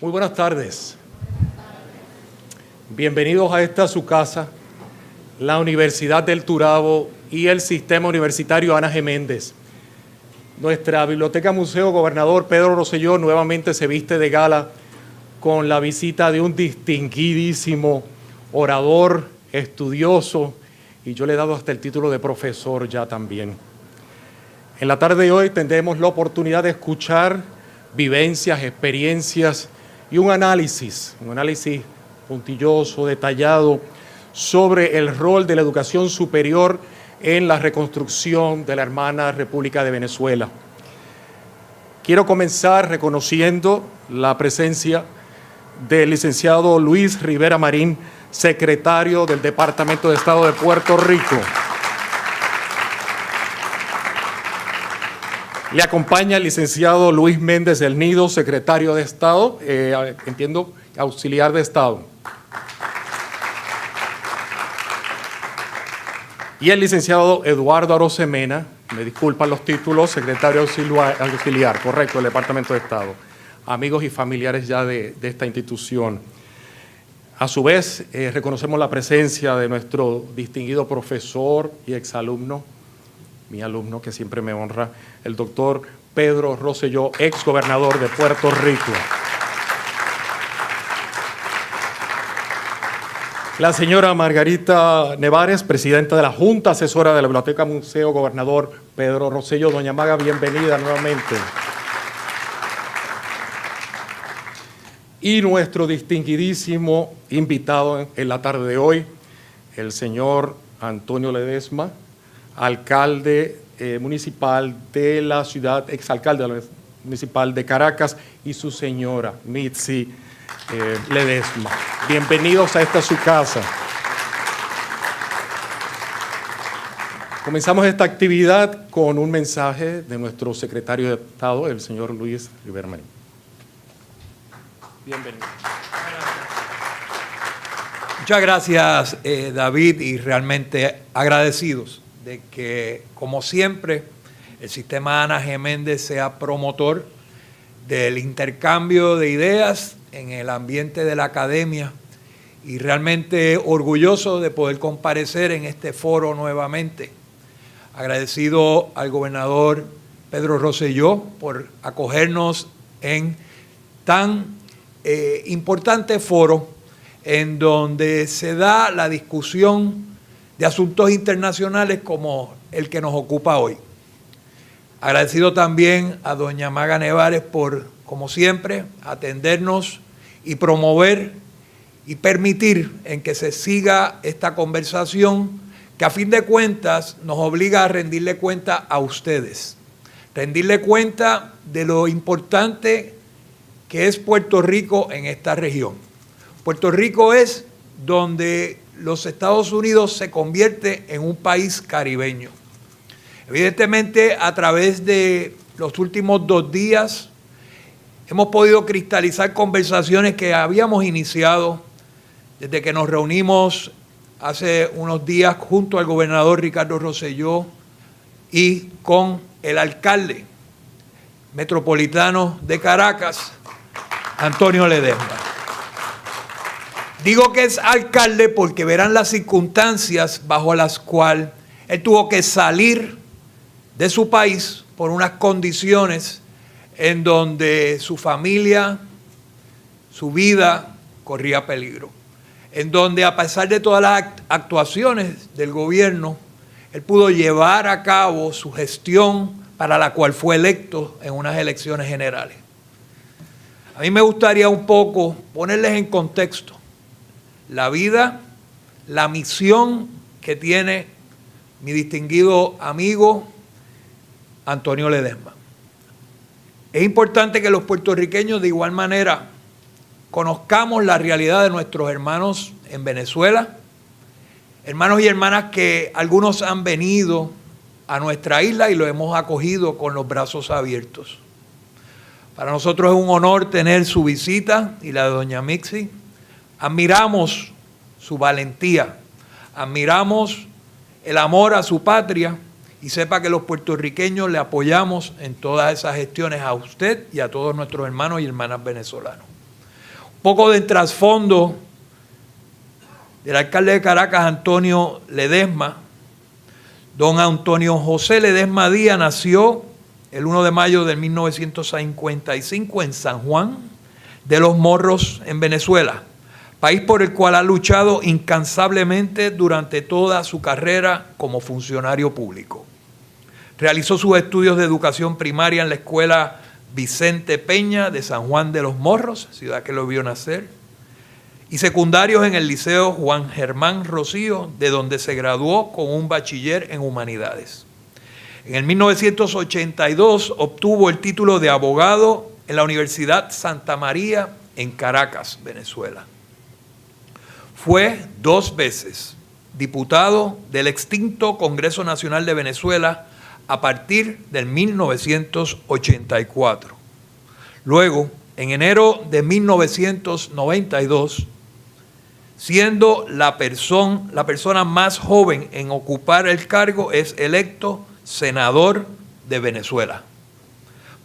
Muy buenas tardes. Bienvenidos a esta su casa, la Universidad del Turabo y el Sistema Universitario Ana G. Méndez. Nuestra Biblioteca Museo Gobernador Pedro Rosselló nuevamente se viste de gala con la visita de un distinguidísimo orador, estudioso, y yo le he dado hasta el título de profesor ya también. En la tarde de hoy tendremos la oportunidad de escuchar vivencias, experiencias y un análisis puntilloso, detallado, sobre el rol de la educación superior en la reconstrucción de la hermana República de Venezuela. Quiero comenzar reconociendo la presencia del licenciado Luis Rivera Marín, secretario del Departamento de Estado de Puerto Rico. Le acompaña el licenciado Luis Méndez del Nido, secretario de Estado, entiendo, auxiliar de Estado. Y el licenciado Eduardo Arosemena, me disculpan los títulos, secretario auxiliar, correcto, del Departamento de Estado. Amigos y familiares ya de esta institución. A su vez, reconocemos la presencia de nuestro distinguido profesor y exalumno, mi alumno que siempre me honra, el doctor Pedro Rosselló, ex gobernador de Puerto Rico. La señora Margarita Nevares, presidenta de la Junta Asesora de la Biblioteca Museo Gobernador Pedro Rosselló. Doña Maga, bienvenida nuevamente. Y nuestro distinguidísimo invitado en la tarde de hoy, el señor Antonio Ledesma, alcalde municipal de la ciudad, exalcalde municipal de Caracas, y su señora Mitzi Ledesma. Bienvenidos a esta su casa. Comenzamos esta actividad con un mensaje de nuestro secretario de Estado, el señor Luis Rivera Marín. Bienvenido. Muchas gracias, David, y realmente agradecidos de que, como siempre, el Sistema Ana G. Méndez sea promotor del intercambio de ideas en el ambiente de la academia, y realmente orgulloso de poder comparecer en este foro nuevamente. Agradecido al gobernador Pedro Rosselló por acogernos en tan importante foro en donde se da la discusión de asuntos internacionales como el que nos ocupa hoy. Agradecido también a doña Maga Nevares por, como siempre, atendernos y promover y permitir en que se siga esta conversación que a fin de cuentas nos obliga a rendirle cuenta a ustedes. Rendirle cuenta de lo importante que es Puerto Rico en esta región. Puerto Rico es donde los Estados Unidos se convierte en un país caribeño. Evidentemente, a través de los últimos 2 días, hemos podido cristalizar conversaciones que habíamos iniciado desde que nos reunimos hace unos días junto al gobernador Ricardo Rosselló y con el alcalde metropolitano de Caracas, Antonio Ledesma. Digo que es alcalde porque verán las circunstancias bajo las cuales él tuvo que salir de su país por unas condiciones en donde su familia, su vida corría peligro. En donde, a pesar de todas las actuaciones del gobierno, él pudo llevar a cabo su gestión para la cual fue electo en unas elecciones generales. A mí me gustaría un poco ponerles en contexto la vida, la misión que tiene mi distinguido amigo Antonio Ledesma. Es importante que los puertorriqueños de igual manera conozcamos la realidad de nuestros hermanos en Venezuela, hermanos y hermanas que algunos han venido a nuestra isla y lo hemos acogido con los brazos abiertos. Para nosotros es un honor tener su visita y la de doña Mitzi. Admiramos su valentía, admiramos el amor a su patria, y sepa que los puertorriqueños le apoyamos en todas esas gestiones a usted y a todos nuestros hermanos y hermanas venezolanos. Poco de trasfondo del alcalde de Caracas, Antonio Ledesma. Don Antonio José Ledesma Díaz nació el 1 de mayo de 1955 en San Juan de los Morros, en Venezuela, país por el cual ha luchado incansablemente durante toda su carrera como funcionario público. Realizó sus estudios de educación primaria en la Escuela Vicente Peña de San Juan de los Morros, ciudad que lo vio nacer, y secundarios en el Liceo Juan Germán Rocío, de donde se graduó con un bachiller en Humanidades. En el 1982 obtuvo el título de abogado en la Universidad Santa María en Caracas, Venezuela. Fue 2 veces diputado del extinto Congreso Nacional de Venezuela a partir del 1984. Luego, en enero de 1992, siendo la persona más joven en ocupar el cargo, es electo senador de Venezuela.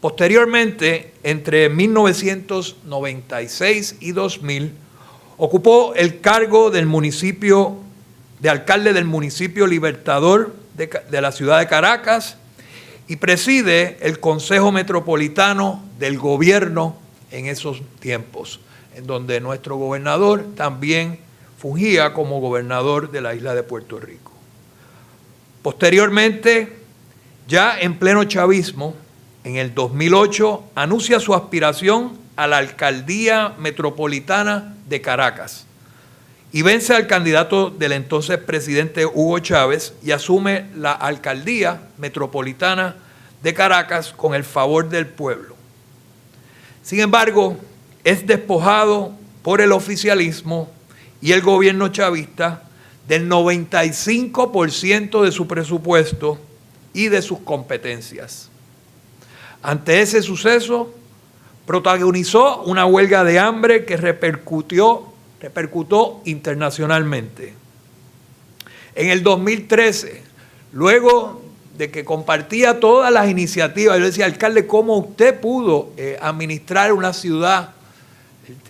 Posteriormente, entre 1996 y 2000, ocupó el cargo de alcalde del municipio Libertador de la ciudad de Caracas y preside el Consejo Metropolitano del Gobierno en esos tiempos, en donde nuestro gobernador también fungía como gobernador de la isla de Puerto Rico. Posteriormente, ya en pleno chavismo, en el 2008, anuncia su aspiración a la alcaldía metropolitana de Caracas y vence al candidato del entonces presidente Hugo Chávez y asume la alcaldía metropolitana de Caracas con el favor del pueblo. Sin embargo, es despojado por el oficialismo y el gobierno chavista del 95% de su presupuesto y de sus competencias. Ante ese suceso, protagonizó una huelga de hambre que repercutió internacionalmente. En el 2013, luego de que compartía todas las iniciativas, yo le decía, alcalde, ¿cómo usted pudo administrar una ciudad?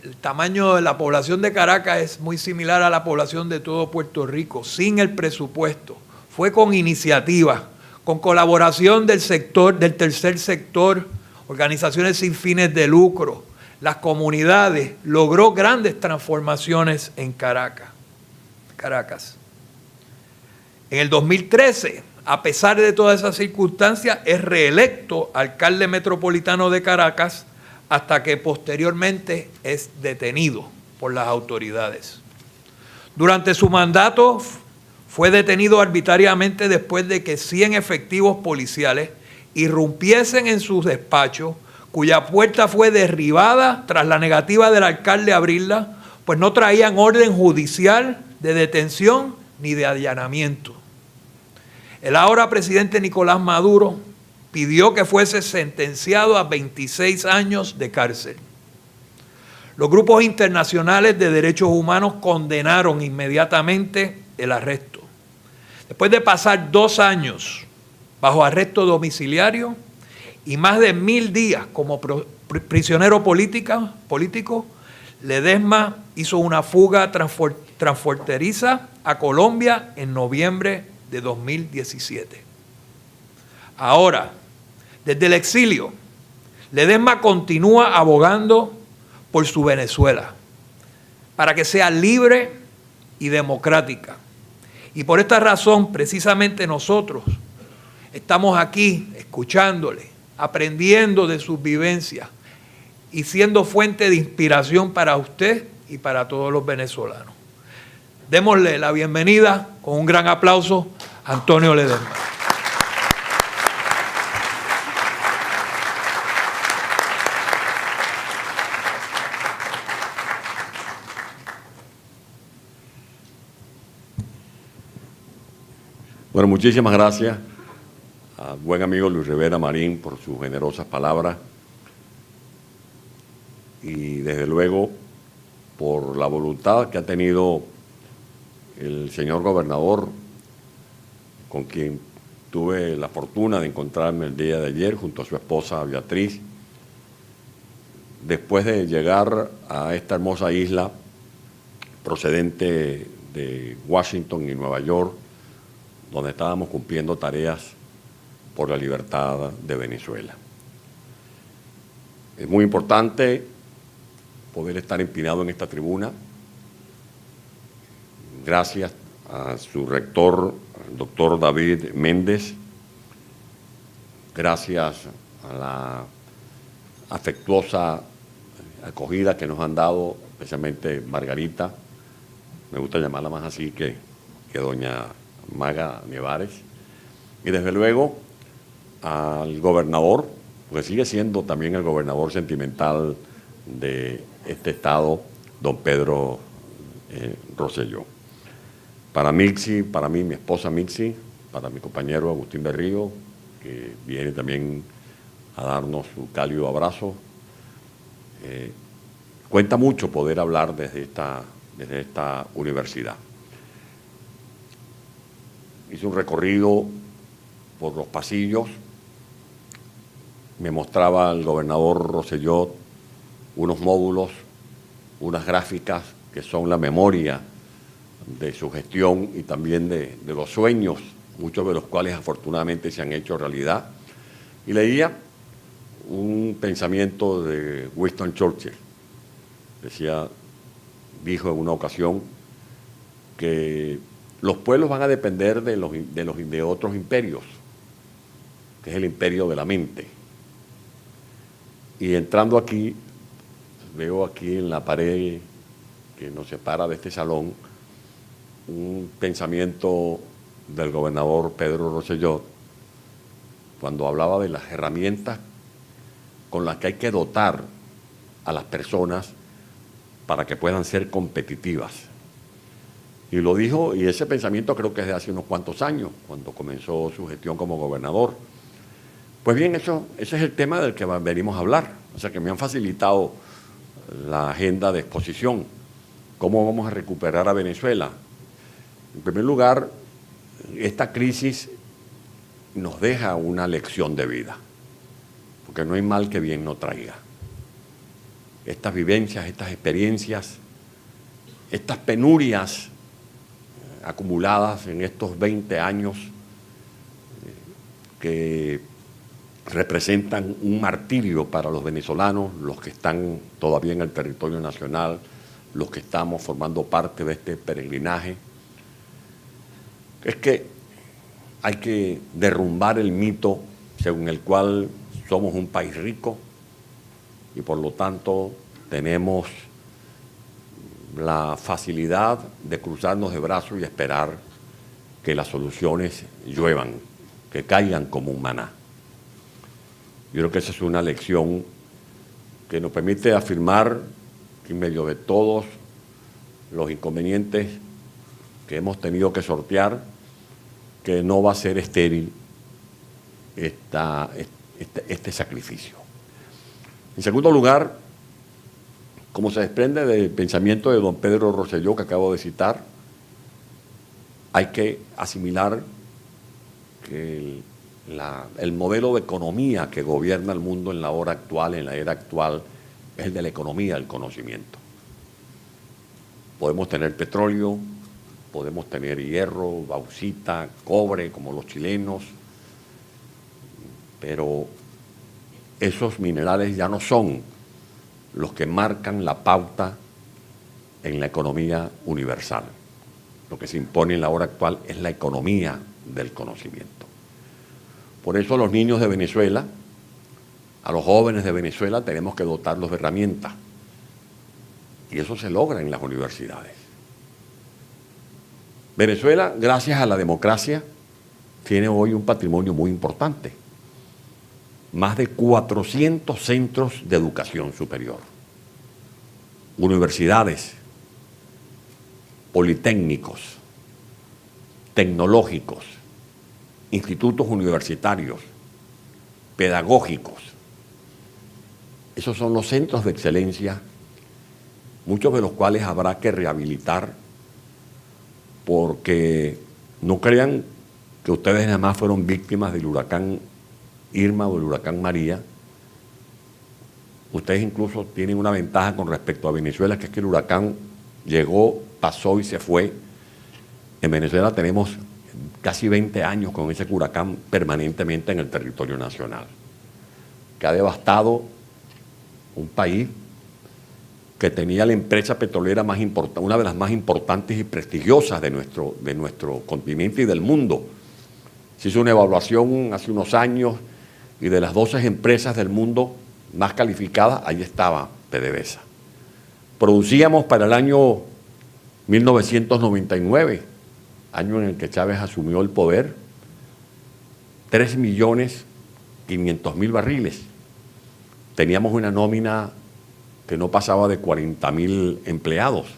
El tamaño de la población de Caracas es muy similar a la población de todo Puerto Rico, sin el presupuesto. Fue con iniciativa, con colaboración del sector, del tercer sector, organizaciones sin fines de lucro, las comunidades, logró grandes transformaciones en Caracas. En el 2013, a pesar de todas esas circunstancias, es reelecto alcalde metropolitano de Caracas hasta que posteriormente es detenido por las autoridades. Durante su mandato fue detenido arbitrariamente después de que 100 efectivos policiales irrumpiesen en sus despachos, cuya puerta fue derribada tras la negativa del alcalde a abrirla, pues no traían orden judicial de detención ni de allanamiento. El ahora presidente Nicolás Maduro pidió que fuese sentenciado a 26 años de cárcel. Los grupos internacionales de derechos humanos condenaron inmediatamente el arresto. Después de pasar 2 años bajo arresto domiciliario y más de 1000 días como prisionero político, Ledesma hizo una fuga transfronteriza a Colombia en noviembre de 2017. Ahora, desde el exilio, Ledesma continúa abogando por su Venezuela, para que sea libre y democrática. Y por esta razón, precisamente nosotros estamos aquí escuchándole, aprendiendo de sus vivencias y siendo fuente de inspiración para usted y para todos los venezolanos. Démosle la bienvenida con un gran aplauso a Antonio Ledesma. Bueno, muchísimas gracias al buen amigo Luis Rivera Marín por sus generosas palabras y desde luego por la voluntad que ha tenido el señor gobernador, con quien tuve la fortuna de encontrarme el día de ayer junto a su esposa Beatriz, después de llegar a esta hermosa isla procedente de Washington y Nueva York, donde estábamos cumpliendo tareas por la libertad de Venezuela. Es muy importante poder estar empinado en esta tribuna, gracias a su rector, el doctor David Méndez, gracias a la afectuosa acogida que nos han dado, especialmente Margarita, me gusta llamarla más así que doña Maga Nevares, y desde luego al gobernador, porque sigue siendo también el gobernador sentimental de este estado, don Pedro Rosselló. Para Mixi, para mí, mi esposa Mixi, para mi compañero Agustín Berrío, que viene también a darnos su cálido abrazo. Cuenta mucho poder hablar desde esta universidad. Hice un recorrido por los pasillos, me mostraba el gobernador Rosselló unos módulos, unas gráficas que son la memoria de su gestión y también de los sueños, muchos de los cuales afortunadamente se han hecho realidad. Y leía un pensamiento de Winston Churchill. Dijo en una ocasión que los pueblos van a depender de otros imperios, que es el imperio de la mente. Y entrando aquí, veo aquí en la pared que nos separa de este salón un pensamiento del gobernador Pedro Rosselló cuando hablaba de las herramientas con las que hay que dotar a las personas para que puedan ser competitivas. Y lo dijo, y ese pensamiento creo que es de hace unos cuantos años, cuando comenzó su gestión como gobernador. Pues bien, ese es el tema del que venimos a hablar. O sea, que me han facilitado la agenda de exposición. ¿Cómo vamos a recuperar a Venezuela? En primer lugar, esta crisis nos deja una lección de vida, porque no hay mal que bien no traiga. Estas vivencias, estas experiencias, estas penurias acumuladas en estos 20 años que representan un martirio para los venezolanos, los que están todavía en el territorio nacional, los que estamos formando parte de este peregrinaje, es que hay que derrumbar el mito según el cual somos un país rico y por lo tanto tenemos la facilidad de cruzarnos de brazos y esperar que las soluciones lluevan, que caigan como un maná. Yo creo que esa es una lección que nos permite afirmar que en medio de todos los inconvenientes que hemos tenido que sortear, que no va a ser estéril este sacrificio. En segundo lugar, como se desprende del pensamiento de don Pedro Rosselló que acabo de citar, hay que asimilar que el modelo de economía que gobierna el mundo en la hora actual, en la era actual, es el de la economía del conocimiento. Podemos tener petróleo, podemos tener hierro, bauxita, cobre, como los chilenos, pero esos minerales ya no son los que marcan la pauta en la economía universal. Lo que se impone en la hora actual es la economía del conocimiento. Por eso a los niños de Venezuela, a los jóvenes de Venezuela, tenemos que dotarlos de herramientas. Y eso se logra en las universidades. Venezuela, gracias a la democracia, tiene hoy un patrimonio muy importante. Más de 400 centros de educación superior, universidades, politécnicos, tecnológicos, institutos universitarios, pedagógicos. Esos son los centros de excelencia, muchos de los cuales habrá que rehabilitar, porque no crean que ustedes nada más fueron víctimas del huracán Irma o el huracán María. Ustedes incluso tienen una ventaja con respecto a Venezuela, que es que el huracán llegó, pasó y se fue. En Venezuela tenemos casi 20 años con ese huracán permanentemente en el territorio nacional, que ha devastado un país que tenía la empresa petrolera más importante, una de las más importantes y prestigiosas de nuestro continente y del mundo. Se hizo una evaluación hace unos años y de las 12 empresas del mundo más calificadas, ahí estaba PDVSA. Producíamos para el año 1999, año en el que Chávez asumió el poder, 3.500.000 barriles. Teníamos una nómina que no pasaba de 40.000 empleados.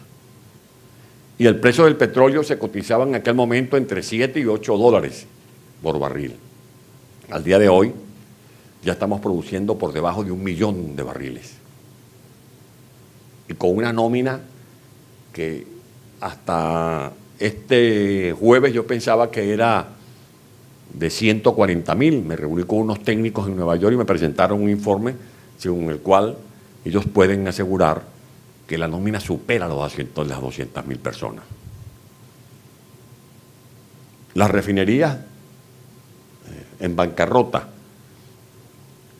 Y el precio del petróleo se cotizaba en aquel momento entre 7 y 8 dólares por barril. Al día de hoy ya estamos produciendo por debajo de 1 millón de barriles. Y con una nómina que hasta este jueves yo pensaba que era de 140.000. Me reuní con unos técnicos en Nueva York y me presentaron un informe según el cual ellos pueden asegurar que la nómina supera las 200.000 personas. Las refinerías en bancarrota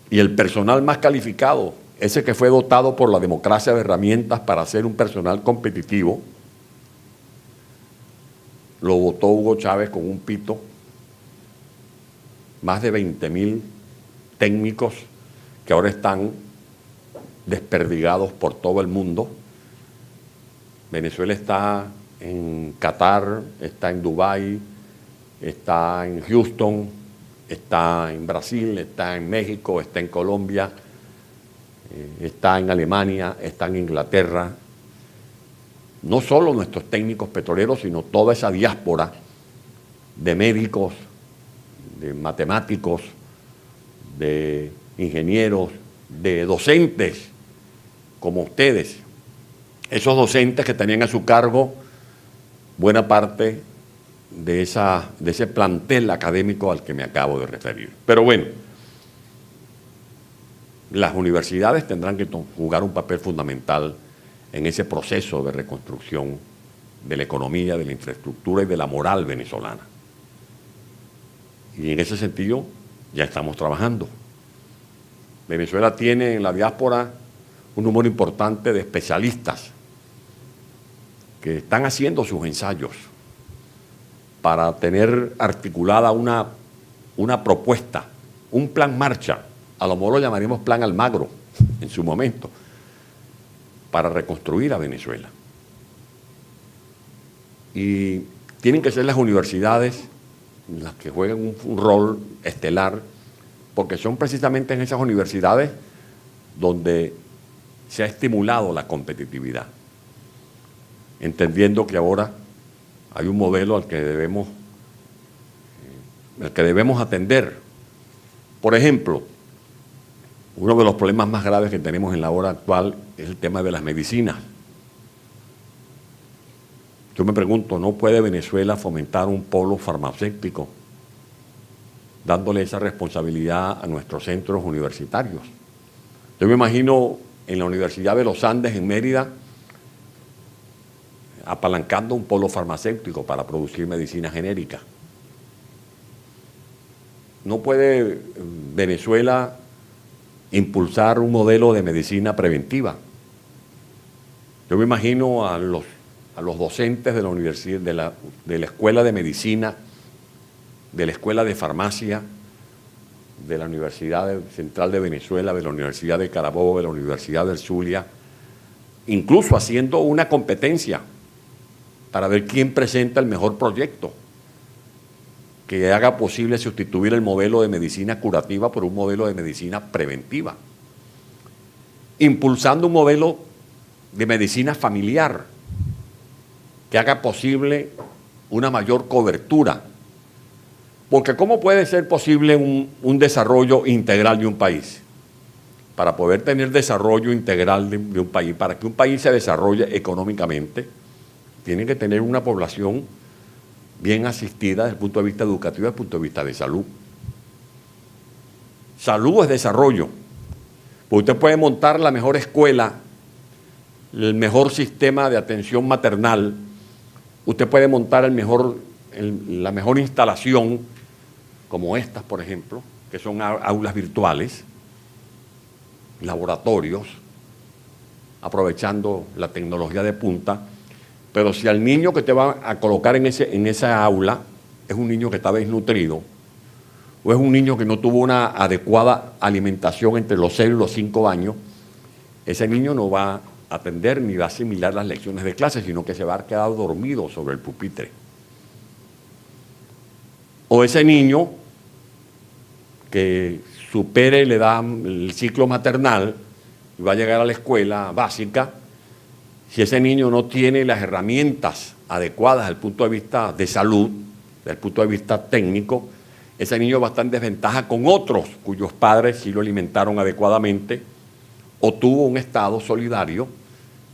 y el personal más calificado, ese que fue dotado por la democracia de herramientas para ser un personal competitivo, lo votó Hugo Chávez con un pito. Más de 20.000 técnicos que ahora están desperdigados por todo el mundo. Venezuela está en Qatar, está en Dubái, está en Houston, está en Brasil, está en México, está en Colombia, está en Alemania, está en Inglaterra. No solo nuestros técnicos petroleros, sino toda esa diáspora de médicos, de matemáticos, de ingenieros, de docentes como ustedes. Esos docentes que tenían a su cargo buena parte de ese plantel académico al que me acabo de referir. Pero bueno, las universidades tendrán que jugar un papel fundamental en ese proceso de reconstrucción de la economía, de la infraestructura y de la moral venezolana. Y en ese sentido ya estamos trabajando. Venezuela tiene en la diáspora un número importante de especialistas que están haciendo sus ensayos para tener articulada una propuesta, un plan marcha, a lo mejor lo llamaremos plan Almagro en su momento, para reconstruir a Venezuela. Y tienen que ser las universidades las que jueguen un rol estelar, porque son precisamente en esas universidades donde se ha estimulado la competitividad, entendiendo que ahora hay un modelo al que debemos atender. Por ejemplo, uno de los problemas más graves que tenemos en la hora actual es el tema de las medicinas. Yo me pregunto, ¿no puede Venezuela fomentar un polo farmacéutico dándole esa responsabilidad a nuestros centros universitarios? Yo me imagino en la Universidad de los Andes, en Mérida, apalancando un polo farmacéutico para producir medicina genérica. ¿No puede Venezuela impulsar un modelo de medicina preventiva? Yo me imagino a los docentes de la universidad, de la Escuela de Medicina, de la Escuela de Farmacia, de la Universidad Central de Venezuela, de la Universidad de Carabobo, de la Universidad del Zulia, incluso haciendo una competencia para ver quién presenta el mejor proyecto que haga posible sustituir el modelo de medicina curativa por un modelo de medicina preventiva, impulsando un modelo de medicina familiar que haga posible una mayor cobertura. Porque ¿cómo puede ser posible un desarrollo integral de un país? Para poder tener desarrollo integral de un país, para que un país se desarrolle económicamente, tiene que tener una población bien asistida desde el punto de vista educativo y desde el punto de vista de salud. Salud es desarrollo. Pues usted puede montar la mejor escuela, el mejor sistema de atención maternal, usted puede montar la mejor instalación, como estas, por ejemplo, que son aulas virtuales, laboratorios, aprovechando la tecnología de punta, pero si al niño que te va a colocar en esa aula es un niño que está desnutrido, o es un niño que no tuvo una adecuada alimentación entre los 0 y los 5 años, ese niño no va a atender ni va a asimilar las lecciones de clase, sino que se va a quedar dormido sobre el pupitre. O ese niño que supere le da el ciclo maternal y va a llegar a la escuela básica, si ese niño no tiene las herramientas adecuadas desde el punto de vista de salud, desde el punto de vista técnico, ese niño va a estar en desventaja con otros cuyos padres sí lo alimentaron adecuadamente o tuvo un Estado solidario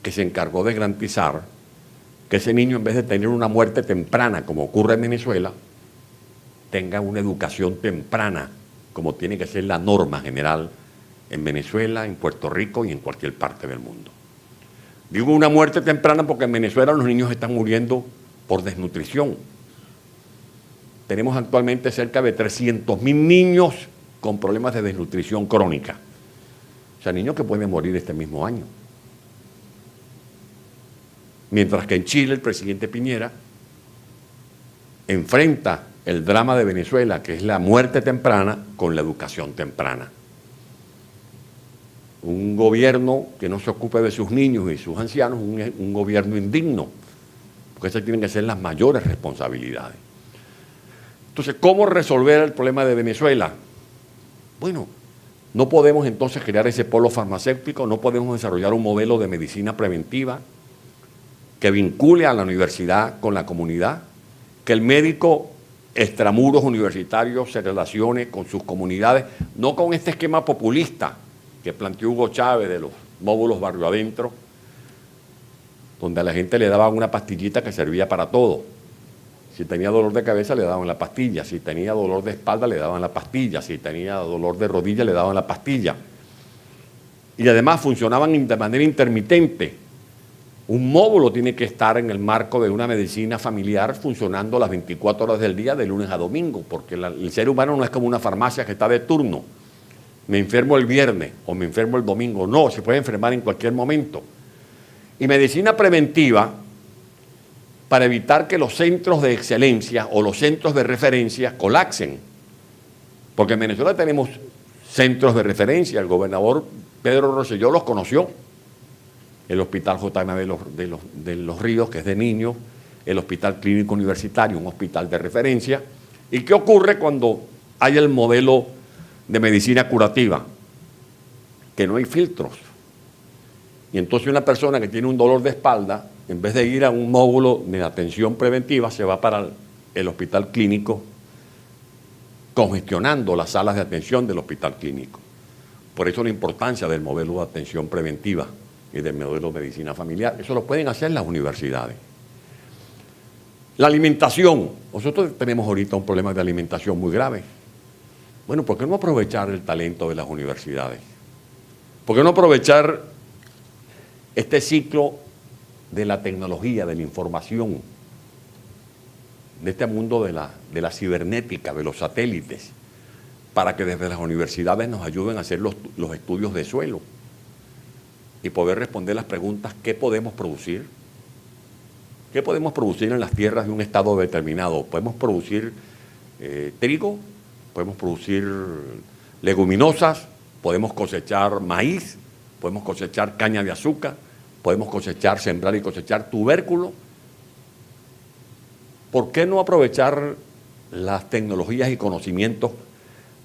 que se encargó de garantizar que ese niño, en vez de tener una muerte temprana, como ocurre en Venezuela, tenga una educación temprana, como tiene que ser la norma general en Venezuela, en Puerto Rico y en cualquier parte del mundo. Digo una muerte temprana porque en Venezuela los niños están muriendo por desnutrición. Tenemos actualmente cerca de 300.000 niños con problemas de desnutrición crónica. O sea, niños que pueden morir este mismo año. Mientras que en Chile el presidente Piñera enfrenta el drama de Venezuela, que es la muerte temprana, con la educación temprana. Un gobierno que no se ocupe de sus niños y sus ancianos, un gobierno indigno, porque esas tienen que ser las mayores responsabilidades. Entonces, ¿cómo resolver el problema de Venezuela? Bueno, no podemos entonces crear ese polo farmacéutico, no podemos desarrollar un modelo de medicina preventiva que vincule a la universidad con la comunidad, que el médico extramuros universitarios se relacione con sus comunidades, no con este esquema populista que planteó Hugo Chávez de los módulos barrio adentro, donde a la gente le daban una pastillita que servía para todo. Si tenía dolor de cabeza le daban la pastilla, si tenía dolor de espalda le daban la pastilla, si tenía dolor de rodilla le daban la pastilla. Y además funcionaban de manera intermitente. Un módulo tiene que estar en el marco de una medicina familiar funcionando las 24 horas del día, de lunes a domingo, porque el ser humano no es como una farmacia que está de turno. Me enfermo el viernes o me enfermo el domingo. No, se puede enfermar en cualquier momento. Y medicina preventiva para evitar que los centros de excelencia o los centros de referencia colapsen. Porque en Venezuela tenemos centros de referencia. El gobernador Pedro Rosselló los conoció. El Hospital J.M. de los Ríos, que es de niños, el Hospital Clínico Universitario, un hospital de referencia. ¿Y qué ocurre cuando hay el modelo de medicina curativa? Que no hay filtros. Y entonces una persona que tiene un dolor de espalda, en vez de ir a un módulo de atención preventiva, se va para el hospital clínico, congestionando las salas de atención del hospital clínico. Por eso la importancia del modelo de atención preventiva y del modelo de medicina familiar. Eso lo pueden hacer las universidades. La alimentación. Nosotros tenemos ahorita un problema de alimentación muy grave. Bueno, ¿por qué no aprovechar el talento de las universidades? ¿Por qué no aprovechar este ciclo de la tecnología, de la información, de este mundo de la cibernética, de los satélites, para que desde las universidades nos ayuden a hacer los estudios de suelo y poder responder las preguntas: ¿qué podemos producir? ¿Qué podemos producir en las tierras de un estado determinado? ¿Podemos producir trigo? ¿Podemos producir leguminosas? ¿Podemos cosechar maíz? ¿Podemos cosechar caña de azúcar? ¿Podemos cosechar, sembrar y cosechar tubérculo? ¿Por qué no aprovechar las tecnologías y conocimientos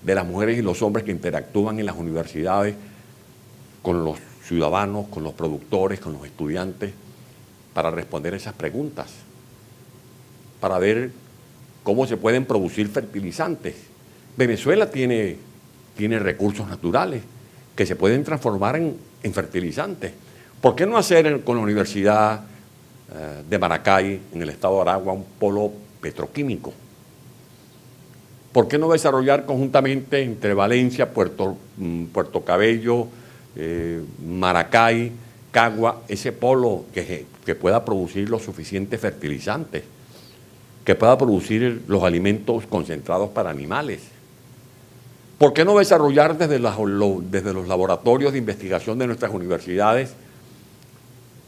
de las mujeres y los hombres que interactúan en las universidades con los ciudadanos, con los productores, con los estudiantes, para responder esas preguntas? Para ver cómo se pueden producir fertilizantes. Venezuela tiene recursos naturales que se pueden transformar en fertilizantes. ¿Por qué no hacer con la Universidad de Maracay, en el estado de Aragua, un polo petroquímico? ¿Por qué no desarrollar conjuntamente entre Valencia, Puerto Cabello, Maracay, Cagua, ese polo que pueda producir los suficientes fertilizantes, que pueda producir los alimentos concentrados para animales. ¿Por qué no desarrollar desde los laboratorios de investigación de nuestras universidades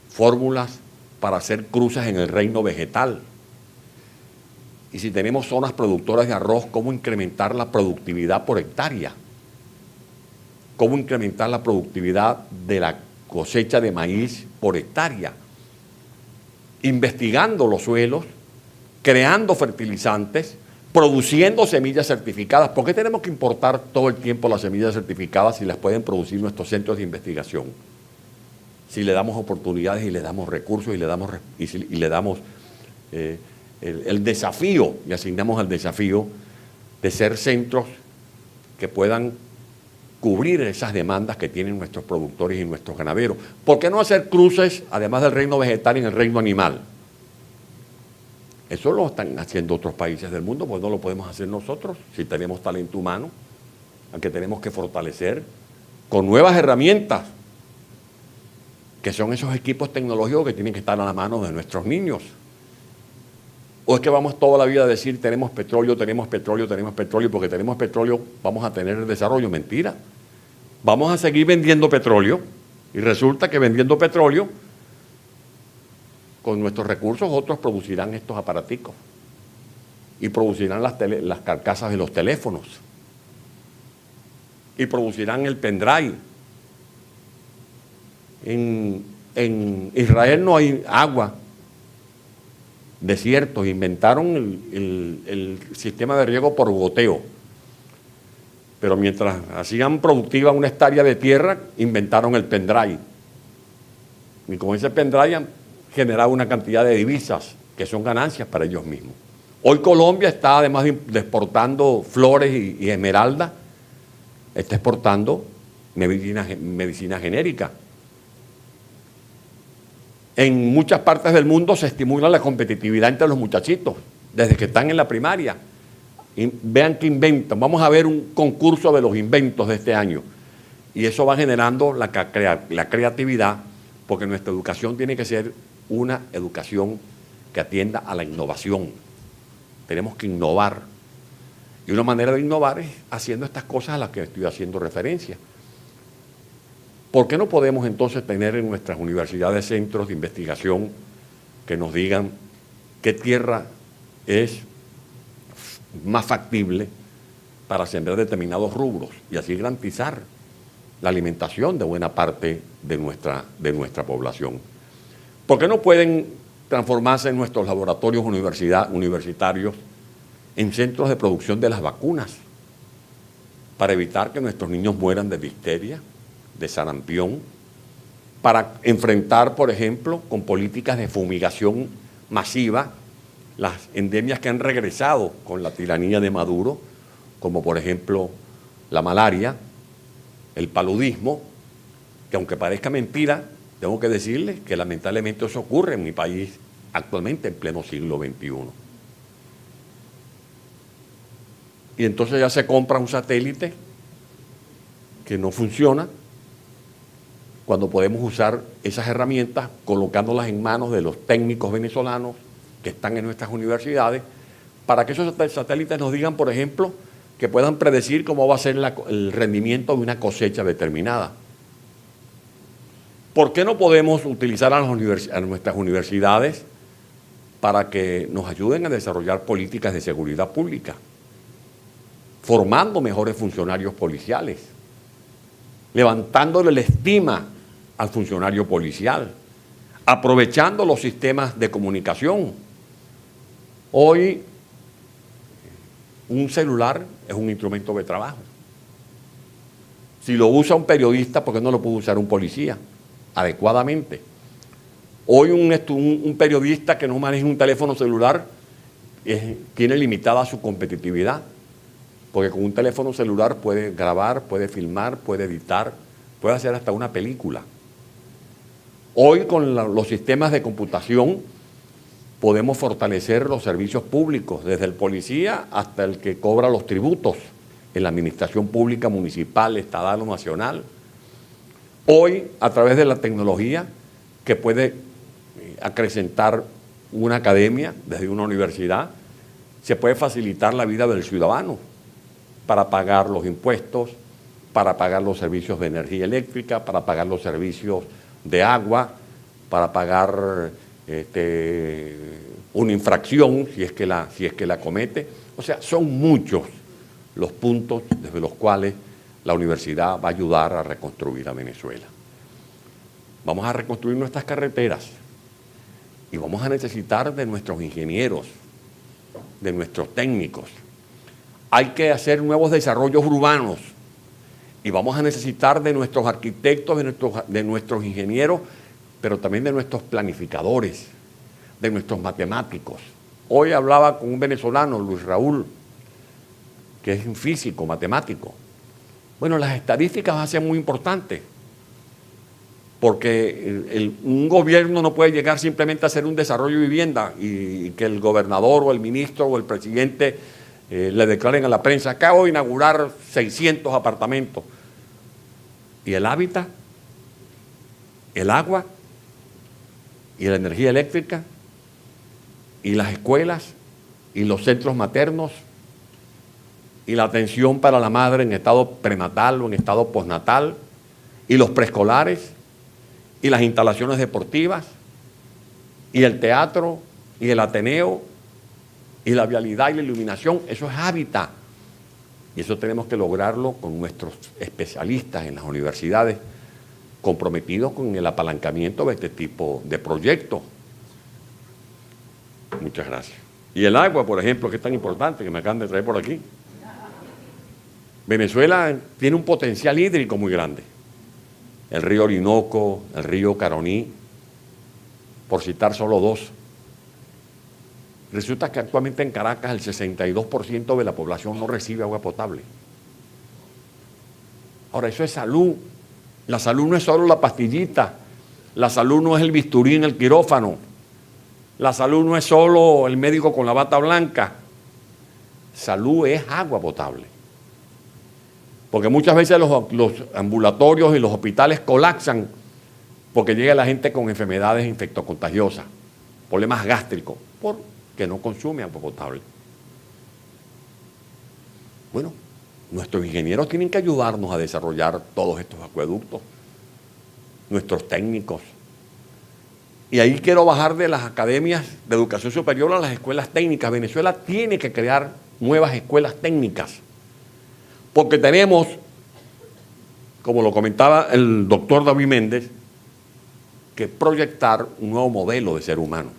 fórmulas para hacer cruces en el reino vegetal? Y si tenemos zonas productoras de arroz, ¿cómo incrementar la productividad por hectárea? ¿Cómo incrementar la productividad de la cosecha de maíz por hectárea? Investigando los suelos, creando fertilizantes, produciendo semillas certificadas. ¿Por qué tenemos que importar todo el tiempo las semillas certificadas si las pueden producir nuestros centros de investigación? Si le damos oportunidades y le damos recursos y le damos el desafío, y asignamos el desafío de ser centros que puedan cubrir esas demandas que tienen nuestros productores y nuestros ganaderos. ¿Por qué no hacer cruces, además del reino vegetal, en el reino animal? Eso lo están haciendo otros países del mundo, pues no lo podemos hacer nosotros si tenemos talento humano, al que tenemos que fortalecer con nuevas herramientas, que son esos equipos tecnológicos que tienen que estar a la mano de nuestros niños. ¿O es que vamos toda la vida a decir tenemos petróleo, porque tenemos petróleo vamos a tener el desarrollo? Mentira. Vamos a seguir vendiendo petróleo y resulta que vendiendo petróleo, con nuestros recursos otros producirán estos aparaticos y producirán las carcasas de los teléfonos y producirán el pendrive. En Israel no hay agua, desiertos, inventaron el sistema de riego por goteo, pero mientras hacían productiva una hectárea de tierra, inventaron el pendrive, y con ese pendrive generaba una cantidad de divisas que son ganancias para ellos mismos. Hoy Colombia está, además de exportando flores y esmeraldas, está exportando medicina genérica. En muchas partes del mundo se estimula la competitividad entre los muchachitos, desde que están en la primaria. Y vean qué inventan. Vamos a ver un concurso de los inventos de este año. Y eso va generando la creatividad, porque nuestra educación tiene que ser una educación que atienda a la innovación. Tenemos que innovar. Y una manera de innovar es haciendo estas cosas a las que estoy haciendo referencia. ¿Por qué no podemos entonces tener en nuestras universidades centros de investigación que nos digan qué tierra es más factible para sembrar determinados rubros y así garantizar la alimentación de buena parte de nuestra población? ¿Por qué no pueden transformarse en nuestros laboratorios universitarios en centros de producción de las vacunas para evitar que nuestros niños mueran de difteria, de sarampión, para enfrentar, por ejemplo, con políticas de fumigación masiva, las endemias que han regresado con la tiranía de Maduro, como por ejemplo la malaria, el paludismo, que aunque parezca mentira, tengo que decirles que lamentablemente eso ocurre en mi país actualmente en pleno siglo XXI. Y entonces ya se compra un satélite que no funciona, cuando podemos usar esas herramientas colocándolas en manos de los técnicos venezolanos que están en nuestras universidades, para que esos satélites nos digan, por ejemplo, que puedan predecir cómo va a ser el rendimiento de una cosecha determinada. ¿Por qué no podemos utilizar a nuestras universidades para que nos ayuden a desarrollar políticas de seguridad pública, formando mejores funcionarios policiales, levantándole la estima al funcionario policial, aprovechando los sistemas de comunicación? Hoy un celular es un instrumento de trabajo. Si lo usa un periodista, ¿por qué no lo puede usar un policía adecuadamente? Hoy un periodista que no maneja un teléfono celular tiene limitada su competitividad, porque con un teléfono celular puede grabar, puede filmar, puede editar, puede hacer hasta una película. Hoy con los sistemas de computación podemos fortalecer los servicios públicos, desde el policía hasta el que cobra los tributos en la administración pública municipal, estatal o nacional. Hoy, a través de la tecnología, que puede acrecentar una academia desde una universidad, se puede facilitar la vida del ciudadano para pagar los impuestos, para pagar los servicios de energía eléctrica, para pagar los servicios de agua, para pagar una infracción si es que la comete. O sea, son muchos los puntos desde los cuales la universidad va a ayudar a reconstruir a Venezuela. Vamos a reconstruir nuestras carreteras y vamos a necesitar de nuestros ingenieros, de nuestros técnicos. Hay que hacer nuevos desarrollos urbanos y vamos a necesitar de nuestros arquitectos, de nuestros ingenieros, pero también de nuestros planificadores, de nuestros matemáticos. Hoy hablaba con un venezolano, Luis Raúl, que es un físico, matemático. Bueno, las estadísticas van a ser muy importantes, porque un gobierno no puede llegar simplemente a hacer un desarrollo de vivienda y que el gobernador o el ministro o el presidente le declaren a la prensa: acabo de inaugurar 600 apartamentos. ¿Y el hábitat? ¿El agua? ¿Y la energía eléctrica? ¿Y las escuelas? ¿Y los centros maternos? ¿Y la atención para la madre en estado prenatal o en estado postnatal? ¿Y los preescolares? ¿Y las instalaciones deportivas? ¿Y el teatro? ¿Y el Ateneo? ¿Y la vialidad y la iluminación? Eso es hábitat. Y eso tenemos que lograrlo con nuestros especialistas en las universidades, comprometidos con el apalancamiento de este tipo de proyectos. Muchas gracias. Y el agua, por ejemplo, que es tan importante, que me acaban de traer por aquí. Venezuela tiene un potencial hídrico muy grande. El río Orinoco, el río Caroní, por citar solo dos. Resulta que actualmente en Caracas el 62% de la población no recibe agua potable. Ahora, eso es salud. La salud no es solo la pastillita. La salud no es el bisturí en el quirófano. La salud no es solo el médico con la bata blanca. Salud es agua potable. Porque muchas veces los ambulatorios y los hospitales colapsan porque llega la gente con enfermedades infectocontagiosas, problemas gástricos, porque no consume agua potable. Bueno, nuestros ingenieros tienen que ayudarnos a desarrollar todos estos acueductos, nuestros técnicos. Y ahí quiero bajar de las academias de educación superior a las escuelas técnicas. Venezuela tiene que crear nuevas escuelas técnicas, porque tenemos, como lo comentaba el doctor David Méndez, que proyectar un nuevo modelo de ser humano.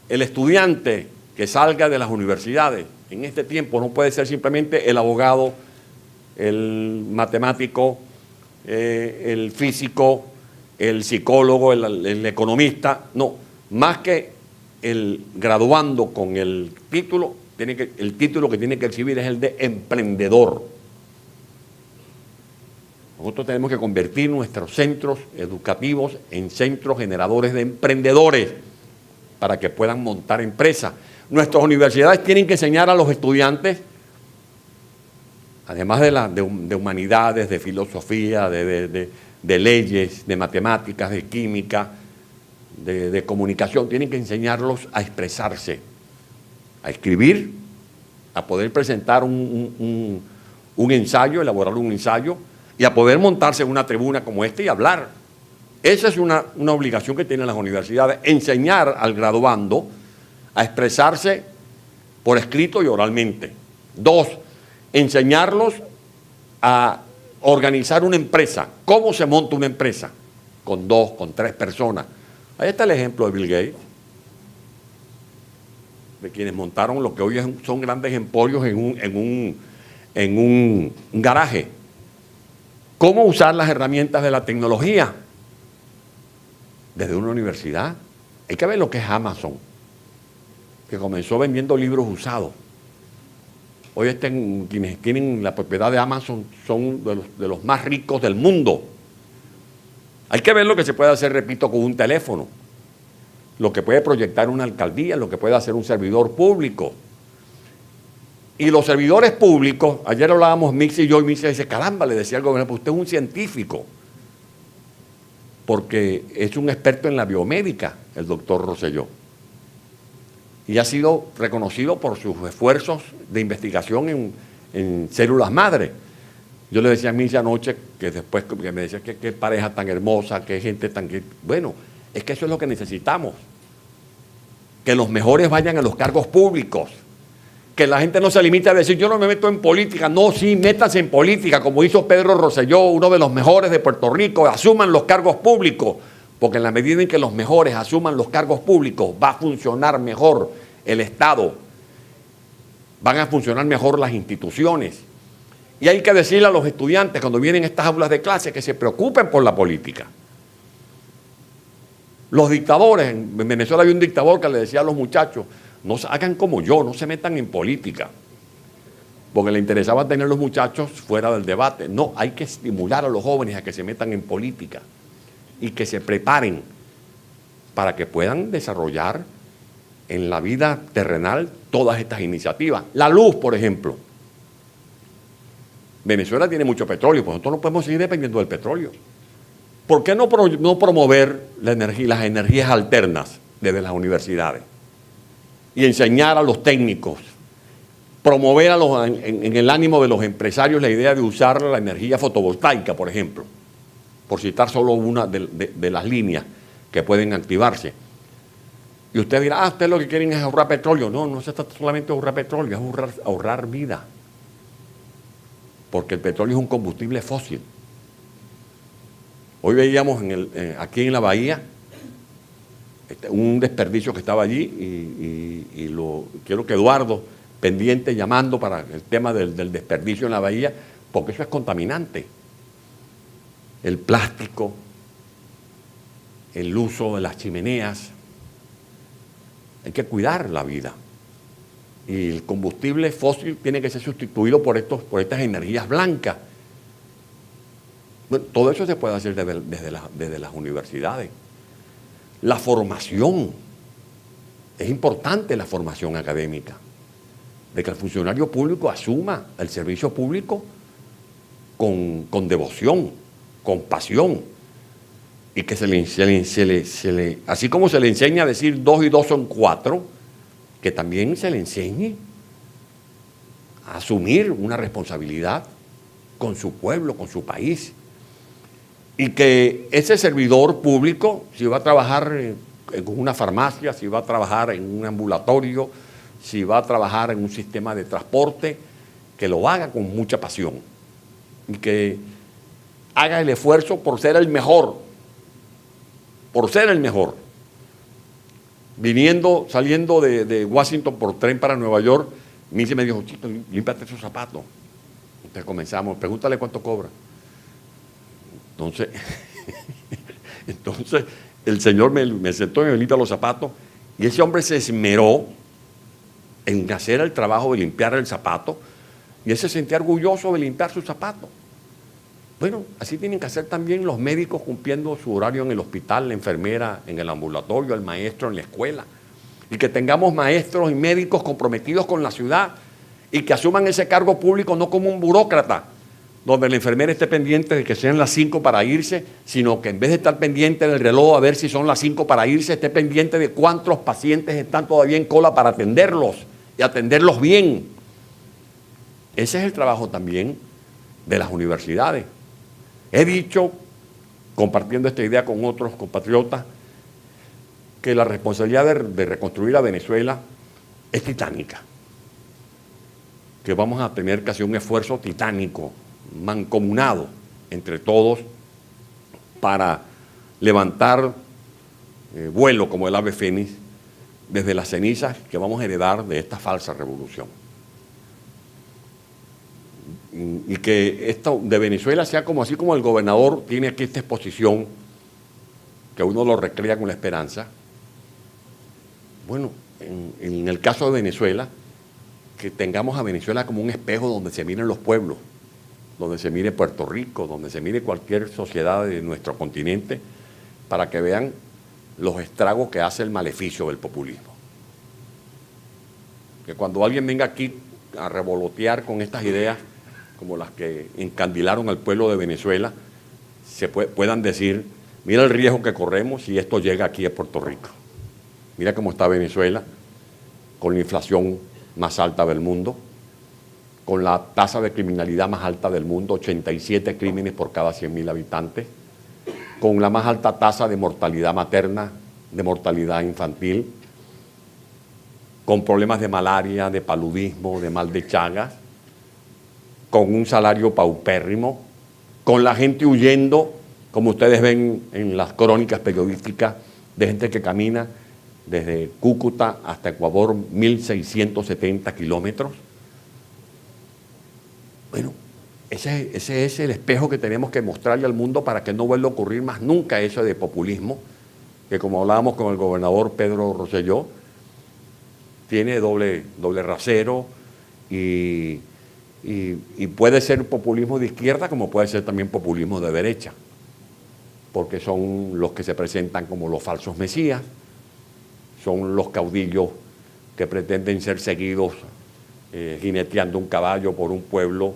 El estudiante que salga de las universidades en este tiempo no puede ser simplemente el abogado, el matemático, el físico, el psicólogo, el economista. No, más que el graduando con el título que tiene que recibir es el de emprendedor. Nosotros tenemos que convertir nuestros centros educativos en centros generadores de emprendedores para que puedan montar empresas. Nuestras universidades tienen que enseñar a los estudiantes, además de humanidades, de filosofía, de leyes, de matemáticas, de química, de comunicación, tienen que enseñarlos a expresarse, a escribir, a poder presentar un ensayo, elaborar un ensayo y a poder montarse en una tribuna como esta y hablar. Esa es una obligación que tienen las universidades, enseñar al graduando a expresarse por escrito y oralmente. 2, enseñarlos a organizar una empresa. ¿Cómo se monta una empresa? Con 2, con 3 personas. Ahí está el ejemplo de Bill Gates, de quienes montaron lo que hoy son grandes emporios en un garaje. ¿Cómo usar las herramientas de la tecnología? Desde una universidad. Hay que ver lo que es Amazon, que comenzó vendiendo libros usados. Hoy quienes tienen la propiedad de Amazon son de los más ricos del mundo. Hay que ver lo que se puede hacer, repito, con un teléfono, lo que puede proyectar una alcaldía, lo que puede hacer un servidor público. Y los servidores públicos, ayer hablábamos Mixi y yo, y Mixi dice, caramba, le decía al gobernador, pues usted es un científico, porque es un experto en la biomédica, el doctor Rosselló. Y ha sido reconocido por sus esfuerzos de investigación en células madre. Yo le decía a Mixi anoche, que después que me decía qué pareja tan hermosa, qué gente tan... Bueno, es que eso es lo que necesitamos. Que los mejores vayan a los cargos públicos. Que la gente no se limite a decir, yo no me meto en política. No, sí, métanse en política, como hizo Pedro Rosselló, uno de los mejores de Puerto Rico. Asuman los cargos públicos, porque en la medida en que los mejores asuman los cargos públicos, va a funcionar mejor el Estado. Van a funcionar mejor las instituciones. Y hay que decirle a los estudiantes, cuando vienen a estas aulas de clase, que se preocupen por la política. Los dictadores, en Venezuela había un dictador que le decía a los muchachos, no hagan como yo, no se metan en política, porque le interesaba tener a los muchachos fuera del debate. No, hay que estimular a los jóvenes a que se metan en política y que se preparen para que puedan desarrollar en la vida terrenal todas estas iniciativas. La luz, por ejemplo. Venezuela tiene mucho petróleo, pues nosotros no podemos seguir dependiendo del petróleo. ¿Por qué no promover las energías alternas desde las universidades? Y enseñar a los técnicos, promover en el ánimo de los empresarios la idea de usar la energía fotovoltaica, por ejemplo, por citar solo una de las líneas que pueden activarse. Y usted dirá, ustedes lo que quieren es ahorrar petróleo. No, no se trata solamente de ahorrar petróleo, es ahorrar vida. Porque el petróleo es un combustible fósil. Hoy veíamos aquí en la bahía un desperdicio que estaba allí y quiero que Eduardo, pendiente, llamando para el tema del desperdicio en la bahía, porque eso es contaminante. El plástico, el uso de las chimeneas, hay que cuidar la vida. Y el combustible fósil tiene que ser sustituido por estas energías blancas. Bueno, todo eso se puede hacer desde las universidades. La formación, es importante la formación académica, de que el funcionario público asuma el servicio público con devoción, con pasión, y que así como se le enseña a decir 2 y 2 son 4, que también se le enseñe a asumir una responsabilidad con su pueblo, con su país. Y que ese servidor público, si va a trabajar en una farmacia, si va a trabajar en un ambulatorio, si va a trabajar en un sistema de transporte, que lo haga con mucha pasión. Y que haga el esfuerzo por ser el mejor. Por ser el mejor. Saliendo de Washington por tren para Nueva York, Missy me dijo, Chito, límpiate esos zapatos. Entonces comenzamos, pregúntale cuánto cobra. Entonces el señor me sentó y me limpia los zapatos, y ese hombre se esmeró en hacer el trabajo de limpiar el zapato, y él se sentía orgulloso de limpiar sus zapatos. Bueno, así tienen que hacer también los médicos cumpliendo su horario en el hospital, la enfermera en el ambulatorio, el maestro en la escuela. Y que tengamos maestros y médicos comprometidos con la ciudad y que asuman ese cargo público no como un burócrata, donde la enfermera esté pendiente de que sean las 5 para irse, sino que en vez de estar pendiente del reloj a ver si son las 5 para irse, esté pendiente de cuántos pacientes están todavía en cola para atenderlos y atenderlos bien. Ese es el trabajo también de las universidades. He dicho, compartiendo esta idea con otros compatriotas, que la responsabilidad de reconstruir a Venezuela es titánica, que vamos a tener que hacer un esfuerzo titánico, mancomunado entre todos, para levantar vuelo como el ave fénix desde las cenizas que vamos a heredar de esta falsa revolución. Y que esto de Venezuela sea como así como el gobernador tiene aquí esta exposición, que uno lo recrea con la esperanza. Bueno, en el caso de Venezuela, que tengamos a Venezuela como un espejo donde se miren los pueblos, donde se mire Puerto Rico, donde se mire cualquier sociedad de nuestro continente, para que vean los estragos que hace el maleficio del populismo. Que cuando alguien venga aquí a revolotear con estas ideas como las que encandilaron al pueblo de Venezuela, puedan decir, mira el riesgo que corremos si esto llega aquí a Puerto Rico. Mira cómo está Venezuela, con la inflación más alta del mundo, con la tasa de criminalidad más alta del mundo, 87 crímenes por cada 100.000 habitantes, con la más alta tasa de mortalidad materna, de mortalidad infantil, con problemas de malaria, de paludismo, de mal de Chagas, con un salario paupérrimo, con la gente huyendo, como ustedes ven en las crónicas periodísticas, de gente que camina desde Cúcuta hasta Ecuador, 1.670 kilómetros. Bueno, ese es el espejo que tenemos que mostrarle al mundo para que no vuelva a ocurrir más nunca eso de populismo, que como hablábamos con el gobernador Pedro Rosselló, tiene doble rasero y puede ser populismo de izquierda como puede ser también populismo de derecha, porque son los que se presentan como los falsos mesías, son los caudillos que pretenden ser seguidos jineteando un caballo por un pueblo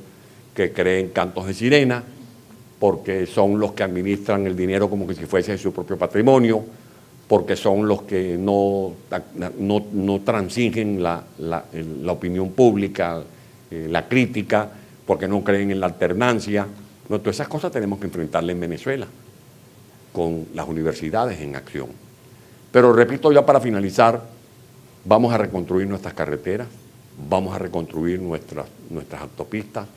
que cree en cantos de sirena, porque son los que administran el dinero como que si fuese su propio patrimonio, porque son los que no transigen la opinión pública, la crítica, porque no creen en la alternancia. No, todas esas cosas tenemos que enfrentarlas en Venezuela, con las universidades en acción. Pero repito, ya para finalizar, vamos a reconstruir nuestras carreteras, vamos a reconstruir nuestras autopistas,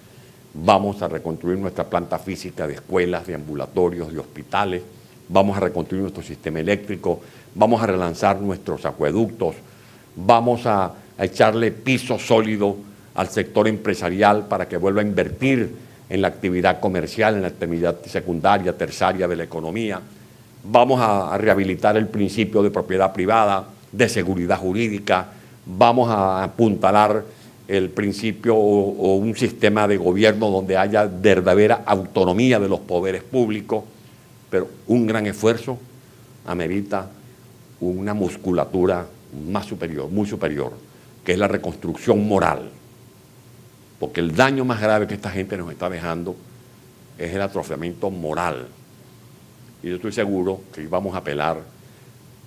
vamos a reconstruir nuestra planta física de escuelas, de ambulatorios, de hospitales, vamos a reconstruir nuestro sistema eléctrico, vamos a relanzar nuestros acueductos, vamos a echarle piso sólido al sector empresarial para que vuelva a invertir en la actividad comercial, en la actividad secundaria, terciaria de la economía. Vamos a rehabilitar el principio de propiedad privada, de seguridad jurídica, vamos a apuntalar el principio o un sistema de gobierno donde haya verdadera autonomía de los poderes públicos, pero un gran esfuerzo amerita una musculatura más superior, muy superior, que es la reconstrucción moral, porque el daño más grave que esta gente nos está dejando es el atrofiamiento moral. Y yo estoy seguro que vamos a apelar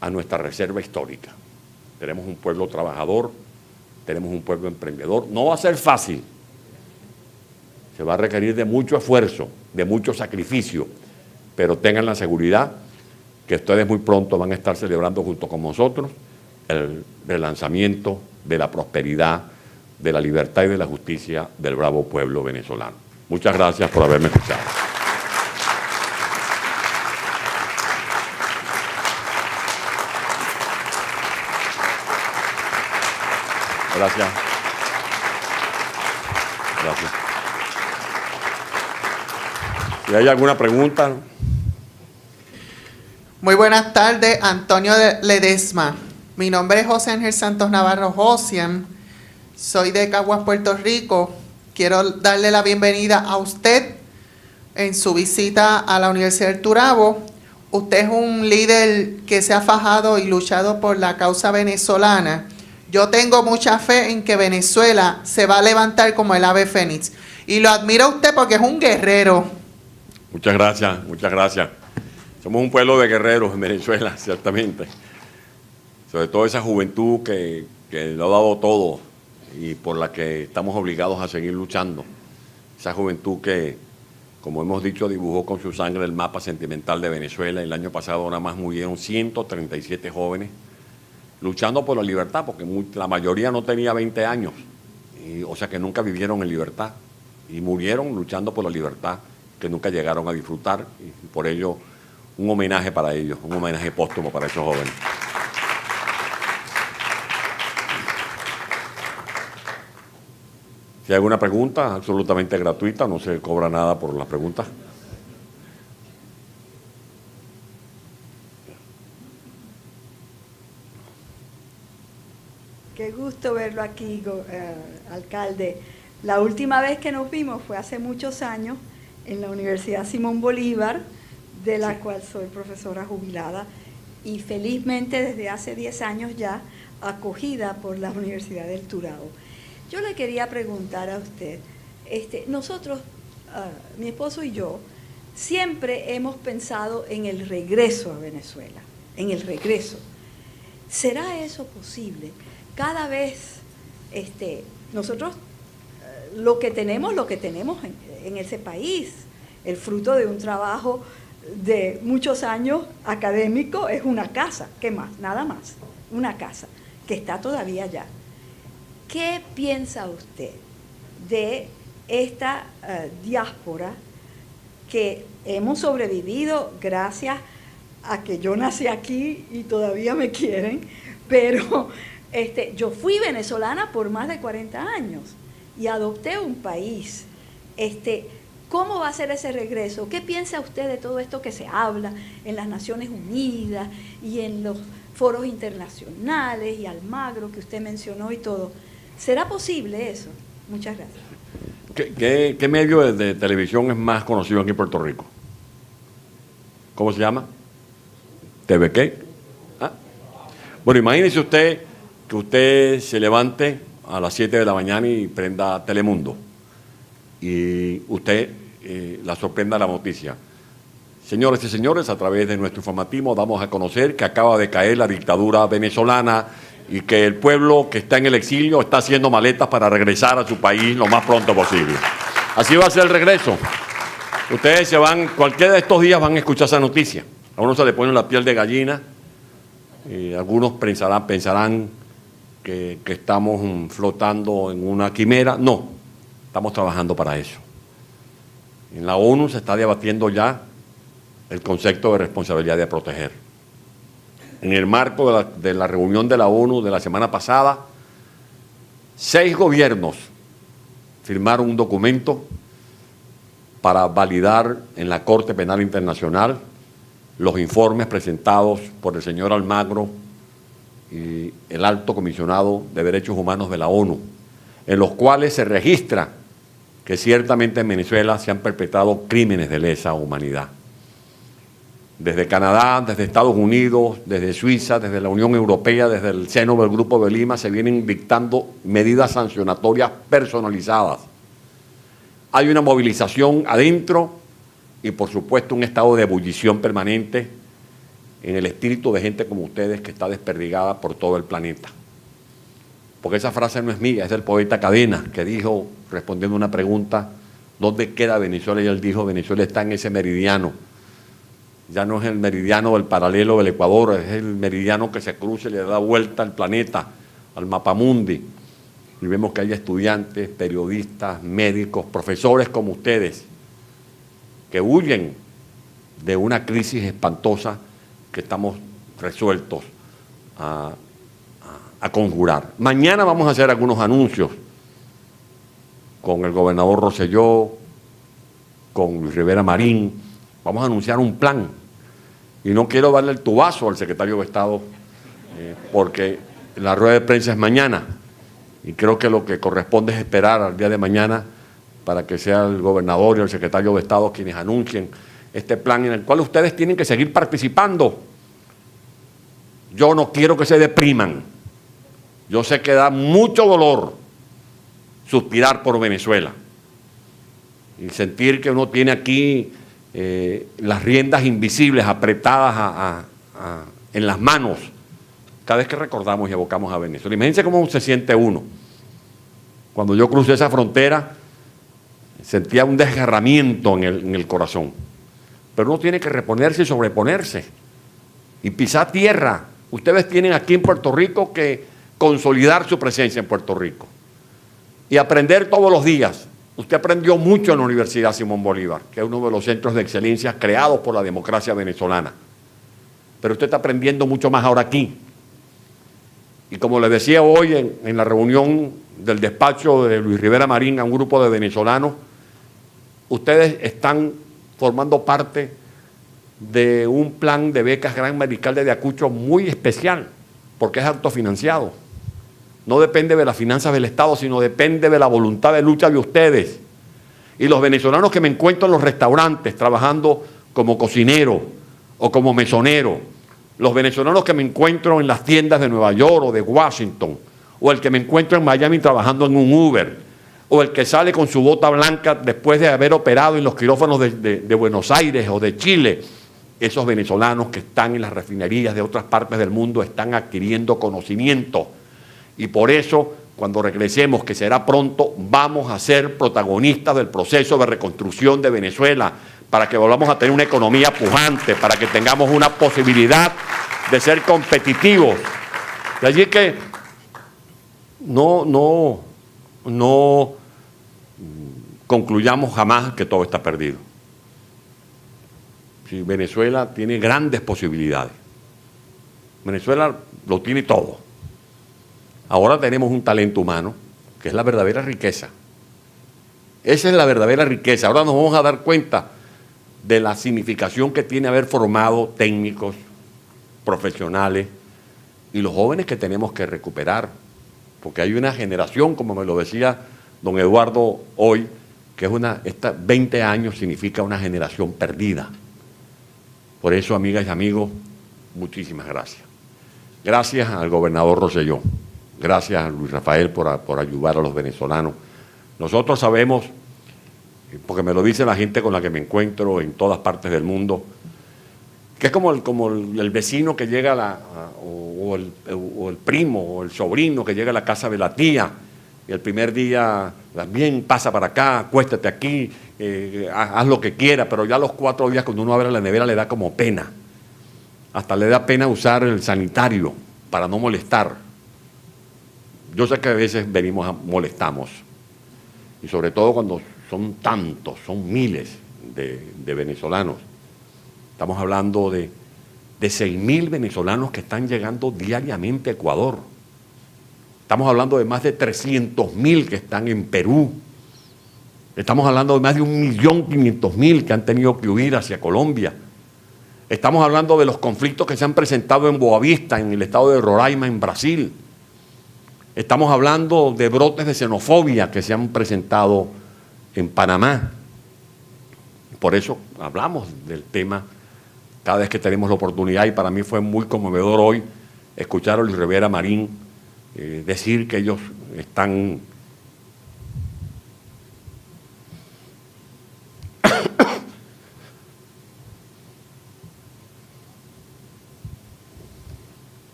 a nuestra reserva histórica. Tenemos un pueblo trabajador, tenemos un pueblo emprendedor. No va a ser fácil, se va a requerir de mucho esfuerzo, de mucho sacrificio, pero tengan la seguridad que ustedes muy pronto van a estar celebrando junto con nosotros el relanzamiento de la prosperidad, de la libertad y de la justicia del bravo pueblo venezolano. Muchas gracias por haberme escuchado. Gracias. Gracias. Si hay alguna pregunta. Muy buenas tardes, Antonio Ledesma. Mi nombre es José Ángel Santos Navarro Josian. Soy de Caguas, Puerto Rico. Quiero darle la bienvenida a usted en su visita a la Universidad del Turabo. Usted es un líder que se ha fajado y luchado por la causa venezolana. Yo tengo mucha fe en que Venezuela se va a levantar como el ave fénix. Y lo admiro a usted porque es un guerrero. Muchas gracias, muchas gracias. Somos un pueblo de guerreros en Venezuela, ciertamente. Sobre todo esa juventud que lo ha dado todo y por la que estamos obligados a seguir luchando. Esa juventud que, como hemos dicho, dibujó con su sangre el mapa sentimental de Venezuela. El año pasado nada más murieron 137 jóvenes luchando por la libertad, porque la mayoría no tenía 20 años, o sea que nunca vivieron en libertad, y murieron luchando por la libertad que nunca llegaron a disfrutar, y por ello un homenaje para ellos, un homenaje póstumo para esos jóvenes. Si hay alguna pregunta, absolutamente gratuita, no se cobra nada por las preguntas. Qué gusto verlo aquí, alcalde. La última vez que nos vimos fue hace muchos años en la Universidad Simón Bolívar, de la cual soy profesora jubilada, y felizmente desde hace 10 años ya acogida por la Universidad del Turabo. Yo le quería preguntar a usted, nosotros, mi esposo y yo, siempre hemos pensado en el regreso a Venezuela, en el regreso. ¿Será eso posible? Cada vez nosotros lo que tenemos en ese país, el fruto de un trabajo de muchos años académico, es una casa. ¿Qué más? Nada más. Una casa que está todavía allá. ¿Qué piensa usted de esta diáspora que hemos sobrevivido gracias a que yo nací aquí y todavía me quieren? Pero yo fui venezolana por más de 40 años y adopté un país. ¿Cómo va a ser ese regreso? ¿Qué piensa usted de todo esto que se habla en las Naciones Unidas y en los foros internacionales y Almagro que usted mencionó y todo? ¿Será posible eso? Muchas gracias. ¿Qué medio de televisión es más conocido aquí en Puerto Rico? ¿Cómo se llama? ¿TV qué? ¿Ah? Bueno, imagínese usted que usted se levante a las 7 de la mañana y prenda Telemundo y usted la sorprenda la noticia. Señores y señores, a través de nuestro informativo damos a conocer que acaba de caer la dictadura venezolana y que el pueblo que está en el exilio está haciendo maletas para regresar a su país lo más pronto posible. Así va a ser el regreso. Ustedes cualquiera de estos días van a escuchar esa noticia. A uno se le pone la piel de gallina, algunos pensarán que estamos flotando en una quimera. No, estamos trabajando para eso. En la ONU se está debatiendo ya el concepto de responsabilidad de proteger. En el marco de la reunión de la ONU de la semana pasada, 6 gobiernos firmaron un documento para validar en la Corte Penal Internacional los informes presentados por el señor Almagro y el Alto Comisionado de Derechos Humanos de la ONU, en los cuales se registra que ciertamente en Venezuela se han perpetrado crímenes de lesa humanidad. Desde Canadá, desde Estados Unidos, desde Suiza, desde la Unión Europea, desde el seno del Grupo de Lima, se vienen dictando medidas sancionatorias personalizadas. Hay una movilización adentro y, por supuesto, un estado de ebullición permanente en el espíritu de gente como ustedes que está desperdigada por todo el planeta. Porque esa frase no es mía, es del poeta Cadena, que dijo, respondiendo a una pregunta, ¿dónde queda Venezuela? Y él dijo, Venezuela está en ese meridiano. Ya no es el meridiano del paralelo del Ecuador, es el meridiano que se cruza y le da vuelta al planeta, al mapamundi. Y vemos que hay estudiantes, periodistas, médicos, profesores como ustedes, que huyen de una crisis espantosa que estamos resueltos a conjurar. Mañana vamos a hacer algunos anuncios con el gobernador Rosselló, con Luis Rivera Marín. Vamos a anunciar un plan. Y no quiero darle el tubazo al secretario de Estado porque la rueda de prensa es mañana. Y creo que lo que corresponde es esperar al día de mañana para que sea el gobernador y el secretario de Estado quienes anuncien este plan en el cual ustedes tienen que seguir participando. Yo no quiero que se depriman. Yo sé que da mucho dolor suspirar por Venezuela y sentir que uno tiene aquí las riendas invisibles apretadas en las manos cada vez que recordamos y evocamos a Venezuela. Imagínense cómo se siente uno. Cuando yo crucé esa frontera, sentía un desgarramiento en el corazón. Pero uno tiene que reponerse y sobreponerse y pisar tierra. Ustedes tienen aquí en Puerto Rico que consolidar su presencia en Puerto Rico y aprender todos los días. Usted aprendió mucho en la Universidad Simón Bolívar, que es uno de los centros de excelencia creados por la democracia venezolana. Pero usted está aprendiendo mucho más ahora aquí. Y como les decía hoy en la reunión del despacho de Luis Rivera Marín a un grupo de venezolanos, ustedes están formando parte de un plan de becas Gran Mariscal de Ayacucho muy especial, porque es autofinanciado. No depende de las finanzas del Estado, sino depende de la voluntad de lucha de ustedes. Y los venezolanos que me encuentro en los restaurantes trabajando como cocinero o como mesonero, los venezolanos que me encuentro en las tiendas de Nueva York o de Washington o el que me encuentro en Miami trabajando en un Uber, o el que sale con su bota blanca después de haber operado en los quirófanos de Buenos Aires o de Chile. Esos venezolanos que están en las refinerías de otras partes del mundo están adquiriendo conocimiento. Y por eso, cuando regresemos, que será pronto, vamos a ser protagonistas del proceso de reconstrucción de Venezuela, para que volvamos a tener una economía pujante, para que tengamos una posibilidad de ser competitivos. De allí que no concluyamos jamás que todo está perdido. Sí, Venezuela tiene grandes posibilidades. Venezuela lo tiene todo. Ahora tenemos un talento humano, que es la verdadera riqueza. Esa es la verdadera riqueza. Ahora nos vamos a dar cuenta de la significación que tiene haber formado técnicos, profesionales, y los jóvenes que tenemos que recuperar. Porque hay una generación, como me lo decía don Eduardo hoy, que es 20 años significa una generación perdida. Por eso, amigas y amigos, muchísimas gracias. Gracias al gobernador Rosselló. Gracias a Luis Rafael por ayudar a los venezolanos. Nosotros sabemos, porque me lo dice la gente con la que me encuentro en todas partes del mundo, que es como el vecino que llega o el primo o el sobrino que llega a la casa de la tía y el primer día, bien, pasa para acá, acuéstate aquí, haz lo que quiera, pero ya los 4 días cuando uno abre la nevera le da como pena. Hasta le da pena usar el sanitario para no molestar. Yo sé que a veces molestamos, y sobre todo cuando son tantos, son miles de venezolanos. Estamos hablando de 6.000 venezolanos que están llegando diariamente a Ecuador. Estamos hablando de más de 300.000 que están en Perú. Estamos hablando de más de 1.500.000 que han tenido que huir hacia Colombia. Estamos hablando de los conflictos que se han presentado en Boavista, en el estado de Roraima, en Brasil. Estamos hablando de brotes de xenofobia que se han presentado en Panamá. Por eso hablamos del tema cada vez que tenemos la oportunidad, y para mí fue muy conmovedor hoy escuchar a Luis Rivera Marín decir que ellos están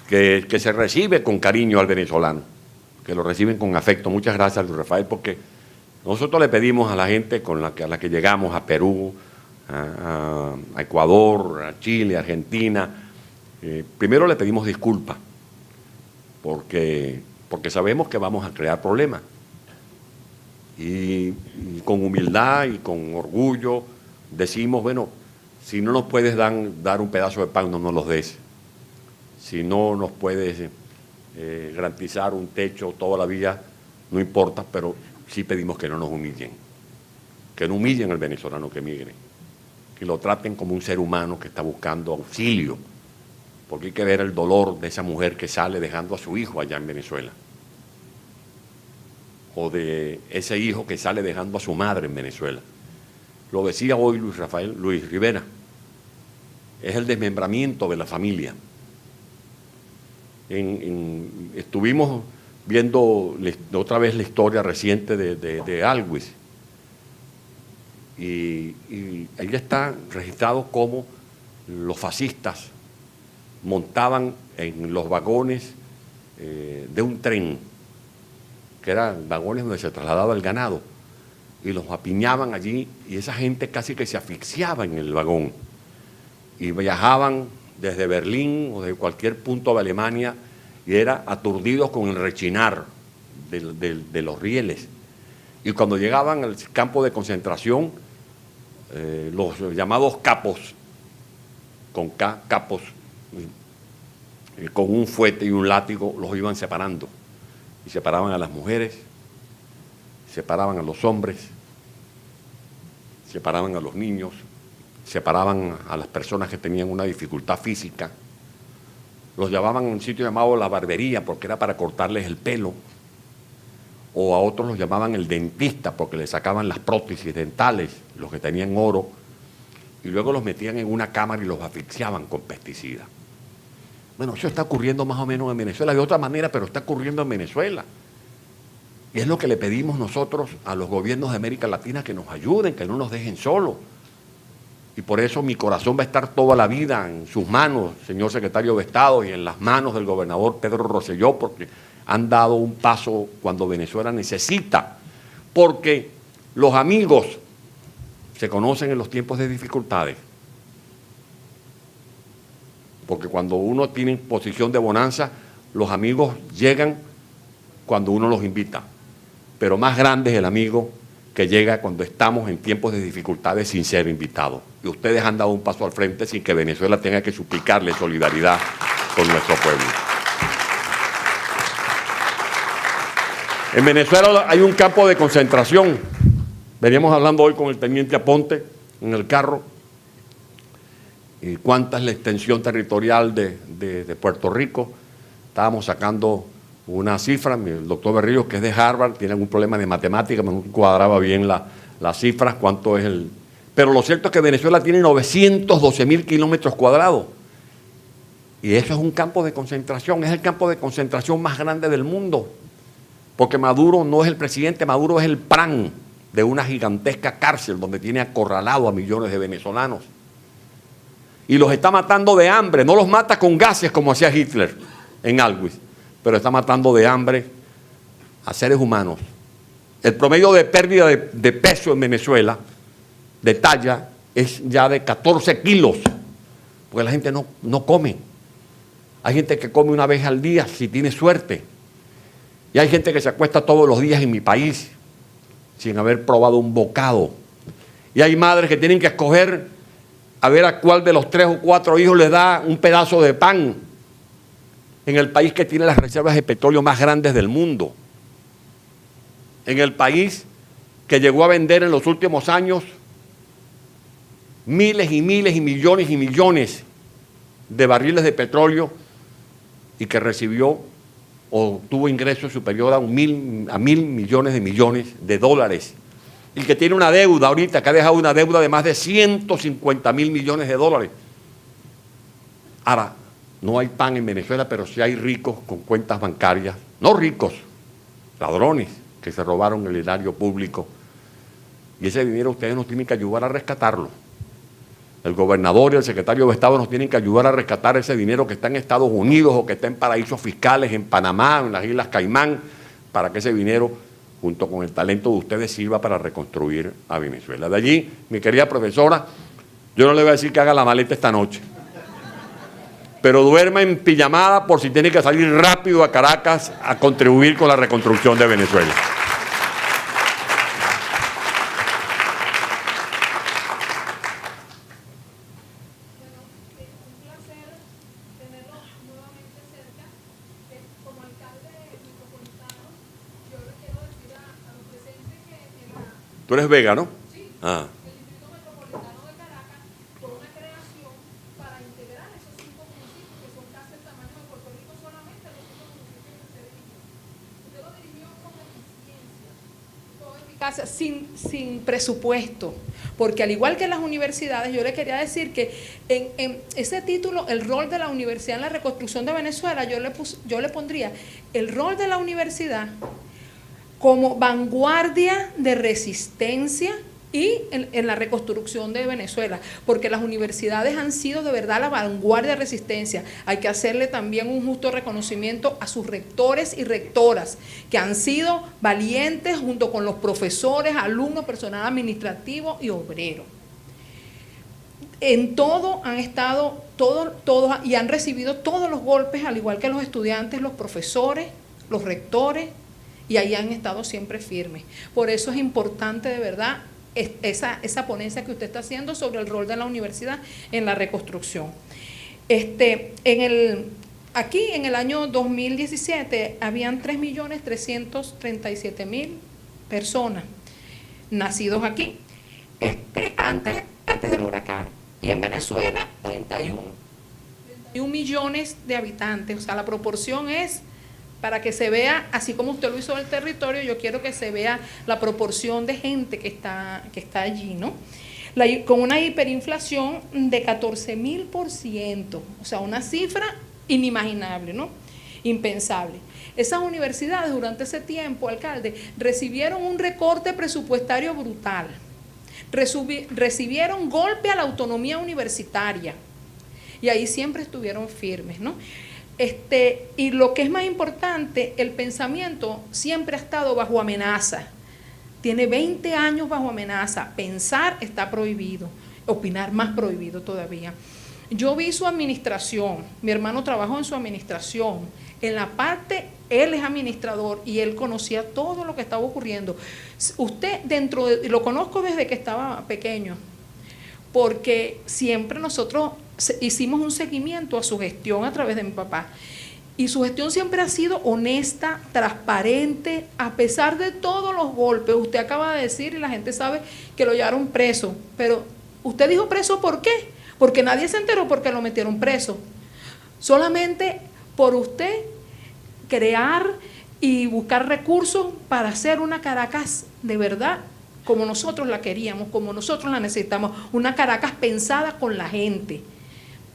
que se recibe con cariño al venezolano, que lo reciben con afecto. Muchas gracias, Luis Rafael, porque nosotros le pedimos a la gente a la que llegamos, a Perú, a Ecuador, a Chile, a Argentina, primero le pedimos disculpas, porque sabemos que vamos a crear problemas. Y con humildad y con orgullo decimos, bueno, si no nos puedes dar un pedazo de pan, no nos los des. Si no nos puedes garantizar un techo toda la vida, no importa, pero sí pedimos que no nos humillen, que no humillen al venezolano que migre, que lo traten como un ser humano que está buscando auxilio, porque hay que ver el dolor de esa mujer que sale dejando a su hijo allá en Venezuela, o de ese hijo que sale dejando a su madre en Venezuela. Lo decía hoy Luis Rivera, es el desmembramiento de la familia. Estuvimos viendo otra vez la historia reciente de Alwiz, y ahí está registrado cómo los fascistas montaban en los vagones de un tren, que eran vagones donde se trasladaba el ganado, y los apiñaban allí, y esa gente casi que se asfixiaba en el vagón, y viajaban desde Berlín o de cualquier punto de Alemania, y eran aturdidos con el rechinar de los rieles. Y cuando llegaban al campo de concentración, los llamados capos, capos, con un fuete y un látigo, los iban separando. Y separaban a las mujeres, separaban a los hombres, separaban a los niños, separaban a las personas que tenían una dificultad física, los llevaban a un sitio llamado la barbería porque era para cortarles el pelo, o a otros los llamaban el dentista porque le sacaban las prótesis dentales, los que tenían oro, y luego los metían en una cámara y los asfixiaban con pesticidas. Bueno, eso está ocurriendo más o menos en Venezuela, de otra manera, pero está ocurriendo en Venezuela. Y es lo que le pedimos nosotros a los gobiernos de América Latina, que nos ayuden, que no nos dejen solos. Y por eso mi corazón va a estar toda la vida en sus manos, señor secretario de Estado, y en las manos del gobernador Pedro Rosselló, porque han dado un paso cuando Venezuela necesita. Porque los amigos se conocen en los tiempos de dificultades. Porque cuando uno tiene posición de bonanza, los amigos llegan cuando uno los invita. Pero más grande es el amigo que llega cuando estamos en tiempos de dificultades sin ser invitados. Y ustedes han dado un paso al frente sin que Venezuela tenga que suplicarle solidaridad con nuestro pueblo. En Venezuela hay un campo de concentración. Veníamos hablando hoy con el teniente Aponte en el carro. ¿Y cuánta es la extensión territorial de Puerto Rico? Estábamos sacando una cifra, el doctor Berríos, que es de Harvard, tiene algún problema de matemática, no cuadraba bien las cifras, cuánto es el... Pero lo cierto es que Venezuela tiene 912.000 kilómetros cuadrados. Y eso es un campo de concentración, es el campo de concentración más grande del mundo. Porque Maduro no es el presidente, Maduro es el PRAN de una gigantesca cárcel donde tiene acorralado a millones de venezolanos. Y los está matando de hambre, no los mata con gases como hacía Hitler en Auschwitz, pero está matando de hambre a seres humanos. El promedio de pérdida de peso en Venezuela, de talla, es ya de 14 kilos, porque la gente no come. Hay gente que come una vez al día, si tiene suerte. Y hay gente que se acuesta todos los días en mi país, sin haber probado un bocado. Y hay madres que tienen que escoger a ver a cuál de los 3 o 4 hijos les da un pedazo de pan, en el país que tiene las reservas de petróleo más grandes del mundo, en el país que llegó a vender en los últimos años miles y miles y millones de barriles de petróleo y que recibió o tuvo ingresos superiores a mil millones de dólares, y que tiene una deuda ahorita, que ha dejado una deuda de más de 150.000 millones de dólares. Ahora, no hay pan en Venezuela, pero sí hay ricos con cuentas bancarias, no ricos, ladrones que se robaron el erario público, y ese dinero ustedes nos tienen que ayudar a rescatarlo. El gobernador y el secretario de Estado nos tienen que ayudar a rescatar ese dinero que está en Estados Unidos o que está en paraísos fiscales, en Panamá, en las Islas Caimán, para que ese dinero, junto con el talento de ustedes, sirva para reconstruir a Venezuela. De allí, mi querida profesora, yo no le voy a decir que haga la maleta esta noche, pero duerma en pijamada por si tiene que salir rápido a Caracas a contribuir con la reconstrucción de Venezuela. ¿Tú eres Vega, no? Sí. Ah. El Distrito Metropolitano de Caracas fue una creación para integrar esos 5 municipios que son casi el tamaño de Puerto Rico, solamente los 5 municipios que usted dirigió. Usted lo dirigió con eficiencia, con eficacia, sin presupuesto, porque al igual que las universidades, yo le quería decir que en ese título, el rol de la universidad en la reconstrucción de Venezuela, yo le pondría el rol de la universidad como vanguardia de resistencia y en la reconstrucción de Venezuela, porque las universidades han sido de verdad la vanguardia de resistencia. Hay que hacerle también un justo reconocimiento a sus rectores y rectoras, que han sido valientes junto con los profesores, alumnos, personal administrativo y obrero. En todo han estado, todos y han recibido todos los golpes, al igual que los estudiantes, los profesores, los rectores, y ahí han estado siempre firmes. Por eso es importante de verdad esa ponencia que usted está haciendo sobre el rol de la universidad en la reconstrucción. Aquí en el año 2017 habían 3.337.000 personas nacidos aquí, antes del huracán. Y en Venezuela 31 millones de habitantes, o sea, la proporción es para que se vea, así como usted lo hizo del territorio, yo quiero que se vea la proporción de gente que está allí, ¿no? Con una hiperinflación de 14.000%, o sea, una cifra inimaginable, ¿no? Impensable. Esas universidades durante ese tiempo, alcalde, recibieron un recorte presupuestario brutal, recibieron golpe a la autonomía universitaria y ahí siempre estuvieron firmes, ¿no? Y lo que es más importante, el pensamiento siempre ha estado bajo amenaza. Tiene 20 años bajo amenaza. Pensar está prohibido, opinar más prohibido todavía. Yo vi su administración, mi hermano trabajó en su administración. En la parte, él es administrador y él conocía todo lo que estaba ocurriendo. Usted lo conozco desde que estaba pequeño, porque siempre nosotros hicimos un seguimiento a su gestión a través de mi papá. Y su gestión siempre ha sido honesta, transparente, a pesar de todos los golpes. Usted acaba de decir, y la gente sabe que lo llevaron preso, pero usted dijo preso, ¿por qué? Porque nadie se enteró por qué lo metieron preso. Solamente por usted crear y buscar recursos para hacer una Caracas de verdad, como nosotros la queríamos, como nosotros la necesitamos, una Caracas pensada con la gente.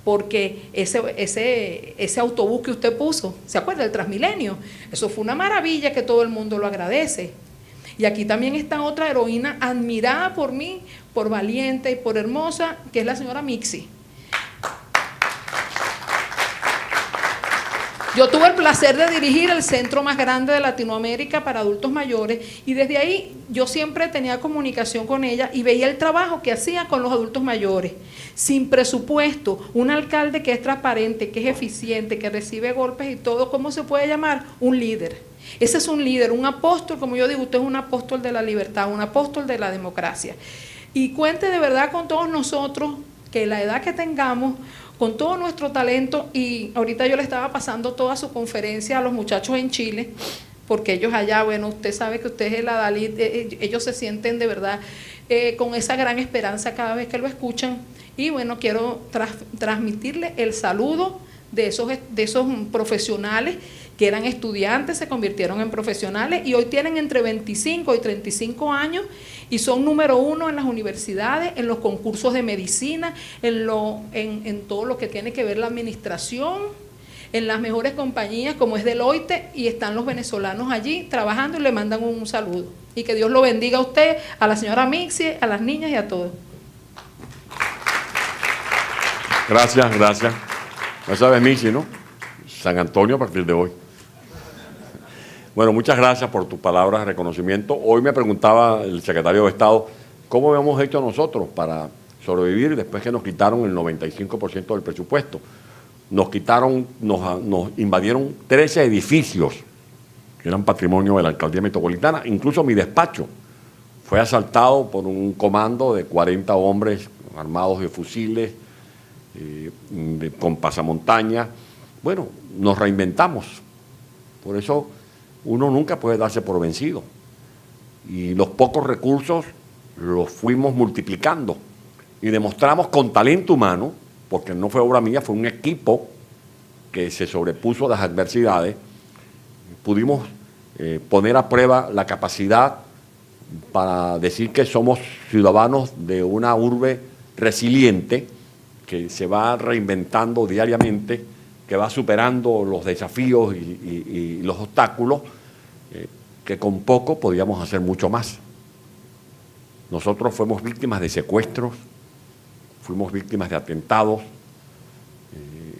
Porque ese autobús que usted puso, ¿se acuerda? El Transmilenio, eso fue una maravilla que todo el mundo lo agradece. Y aquí también está otra heroína admirada por mí, por valiente y por hermosa, que es la señora Mixi. Yo tuve el placer de dirigir el centro más grande de Latinoamérica para adultos mayores y desde ahí yo siempre tenía comunicación con ella y veía el trabajo que hacía con los adultos mayores. Sin presupuesto, un alcalde que es transparente, que es eficiente, que recibe golpes y todo, ¿cómo se puede llamar? Un líder. Ese es un líder, un apóstol, como yo digo, usted es un apóstol de la libertad, un apóstol de la democracia. Y cuente de verdad con todos nosotros, que la edad que tengamos, con todo nuestro talento, y ahorita yo le estaba pasando toda su conferencia a los muchachos en Chile, porque ellos allá, bueno, usted sabe que usted es la Dalit, ellos se sienten de verdad con esa gran esperanza cada vez que lo escuchan, y bueno, quiero transmitirle el saludo de esos profesionales que eran estudiantes, se convirtieron en profesionales y hoy tienen entre 25 y 35 años y son número 1 en las universidades, en los concursos de medicina, en todo lo que tiene que ver la administración, en las mejores compañías como es Deloitte, y están los venezolanos allí trabajando y le mandan un saludo. Y que Dios lo bendiga a usted, a la señora Mixi, a las niñas y a todos. Gracias, gracias. Ya sabes, Mixi, ¿no? San Antonio a partir de hoy. Bueno, muchas gracias por tus palabras de reconocimiento. Hoy me preguntaba el secretario de Estado cómo habíamos hecho nosotros para sobrevivir después que nos quitaron el 95% del presupuesto. Nos invadieron 13 edificios que eran patrimonio de la alcaldía metropolitana. Incluso mi despacho fue asaltado por un comando de 40 hombres armados de fusiles, con pasamontañas. Bueno, nos reinventamos. Por eso uno nunca puede darse por vencido. Y los pocos recursos los fuimos multiplicando y demostramos con talento humano, porque no fue obra mía, fue un equipo que se sobrepuso a las adversidades, pudimos poner a prueba la capacidad para decir que somos ciudadanos de una urbe resiliente que se va reinventando diariamente, que va superando los desafíos y los obstáculos, que con poco podíamos hacer mucho más. Nosotros fuimos víctimas de secuestros, fuimos víctimas de atentados,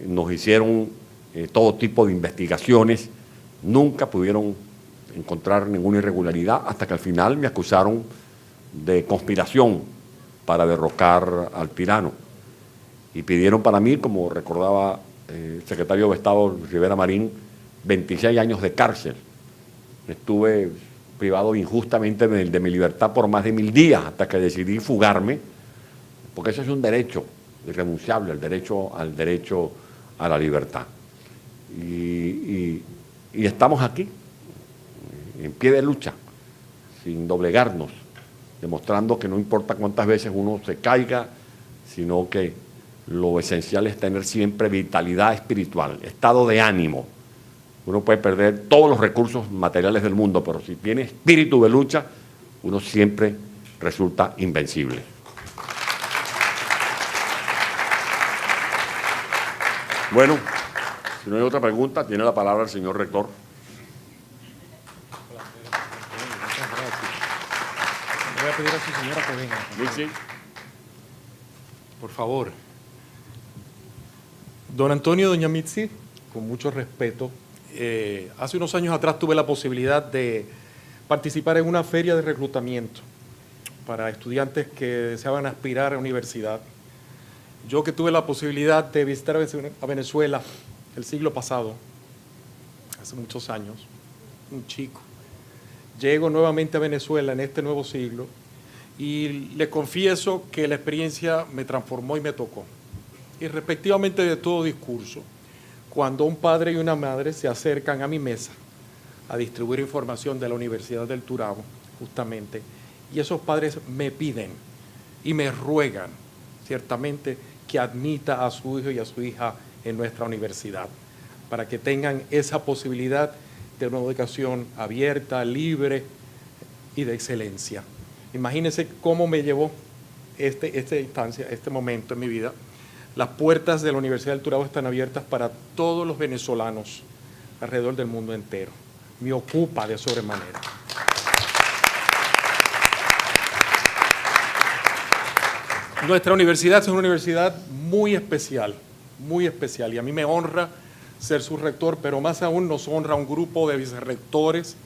nos hicieron todo tipo de investigaciones, nunca pudieron encontrar ninguna irregularidad hasta que al final me acusaron de conspiración para derrocar al tirano. Y pidieron para mí, como recordaba el secretario de Estado Rivera Marín, 26 años de cárcel. Estuve privado injustamente de mi libertad por más de 1000 días hasta que decidí fugarme, porque ese es un derecho irrenunciable, el derecho a la libertad. Y estamos aquí, en pie de lucha, sin doblegarnos, demostrando que no importa cuántas veces uno se caiga, sino que lo esencial es tener siempre vitalidad espiritual, estado de ánimo, Uno puede perder todos los recursos materiales del mundo, pero si tiene espíritu de lucha, uno siempre resulta invencible. Bueno, si no hay otra pregunta, tiene la palabra el señor rector. Voy a pedir a su señora que venga. Luchi. Por favor. Don Antonio, doña Mitzi, con mucho respeto, hace unos años atrás tuve la posibilidad de participar en una feria de reclutamiento para estudiantes que deseaban aspirar a la universidad. Yo que tuve la posibilidad de visitar a Venezuela el siglo pasado, hace muchos años, un chico, llego nuevamente a Venezuela en este nuevo siglo y le confieso que la experiencia me transformó y me tocó. Y respectivamente de todo discurso, cuando un padre y una madre se acercan a mi mesa a distribuir información de la Universidad del Turabo, justamente, y esos padres me piden y me ruegan, ciertamente, que admita a su hijo y a su hija en nuestra universidad, para que tengan esa posibilidad de una educación abierta, libre y de excelencia. Imagínense cómo me llevó esta instancia, este momento en mi vida. Las puertas de la Universidad del Turabo están abiertas para todos los venezolanos alrededor del mundo entero. Me ocupa de sobremanera. Nuestra universidad es una universidad muy especial, y a mí me honra ser su rector, pero más aún nos honra un grupo de vicerrectores,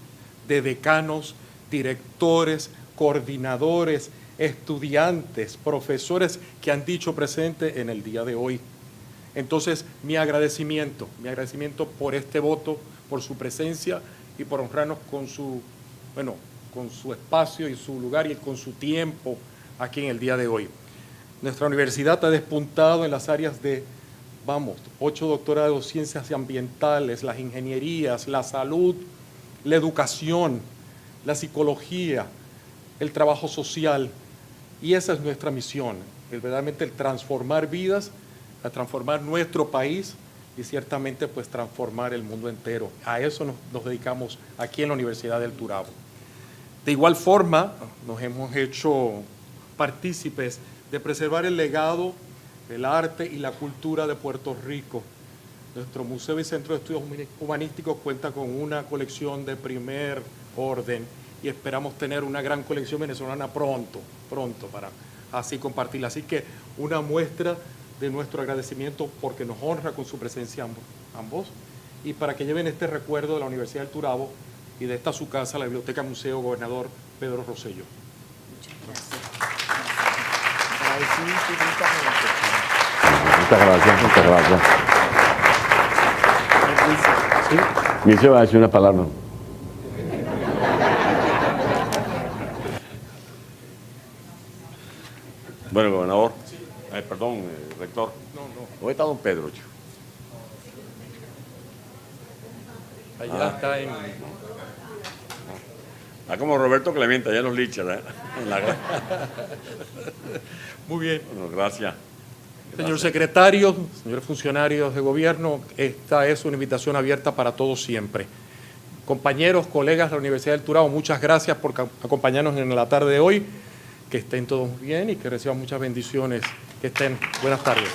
de decanos, directores, coordinadores, estudiantes, profesores que han dicho presente en el día de hoy. Entonces, mi agradecimiento por este voto, por su presencia y por honrarnos con su espacio y su lugar y con su tiempo aquí en el día de hoy. Nuestra universidad ha despuntado en las áreas de, 8 doctorados, ciencias ambientales, las ingenierías, la salud, la educación, la psicología, el trabajo social. Y esa es nuestra misión, verdaderamente el transformar vidas, a transformar nuestro país y ciertamente pues transformar el mundo entero. A eso nos dedicamos aquí en la Universidad del Turabo. De igual forma, nos hemos hecho partícipes de preservar el legado, el arte y la cultura de Puerto Rico. Nuestro Museo y Centro de Estudios Humanísticos cuenta con una colección de primer orden y esperamos tener una gran colección venezolana pronto para así compartirla. Así que una muestra de nuestro agradecimiento porque nos honra con su presencia ambos y para que lleven este recuerdo de la Universidad del Turabo y de esta su casa, la Biblioteca Museo Gobernador Pedro Rosselló. Muchas gracias, muchas gracias. ¿Sí? se va a decir una palabra. Bueno, gobernador. Perdón, rector. ¿Dónde está don Pedro, chico? Allá está en... Está como Roberto Clemente, allá en los liches, ¿eh? Muy bien. Bueno, gracias. Señor secretario, señores funcionarios de gobierno, esta es una invitación abierta para todos siempre. Compañeros, colegas de la Universidad del Turabo, muchas gracias por acompañarnos en la tarde de hoy. Que estén todos bien y que reciban muchas bendiciones. Que estén. Buenas tardes.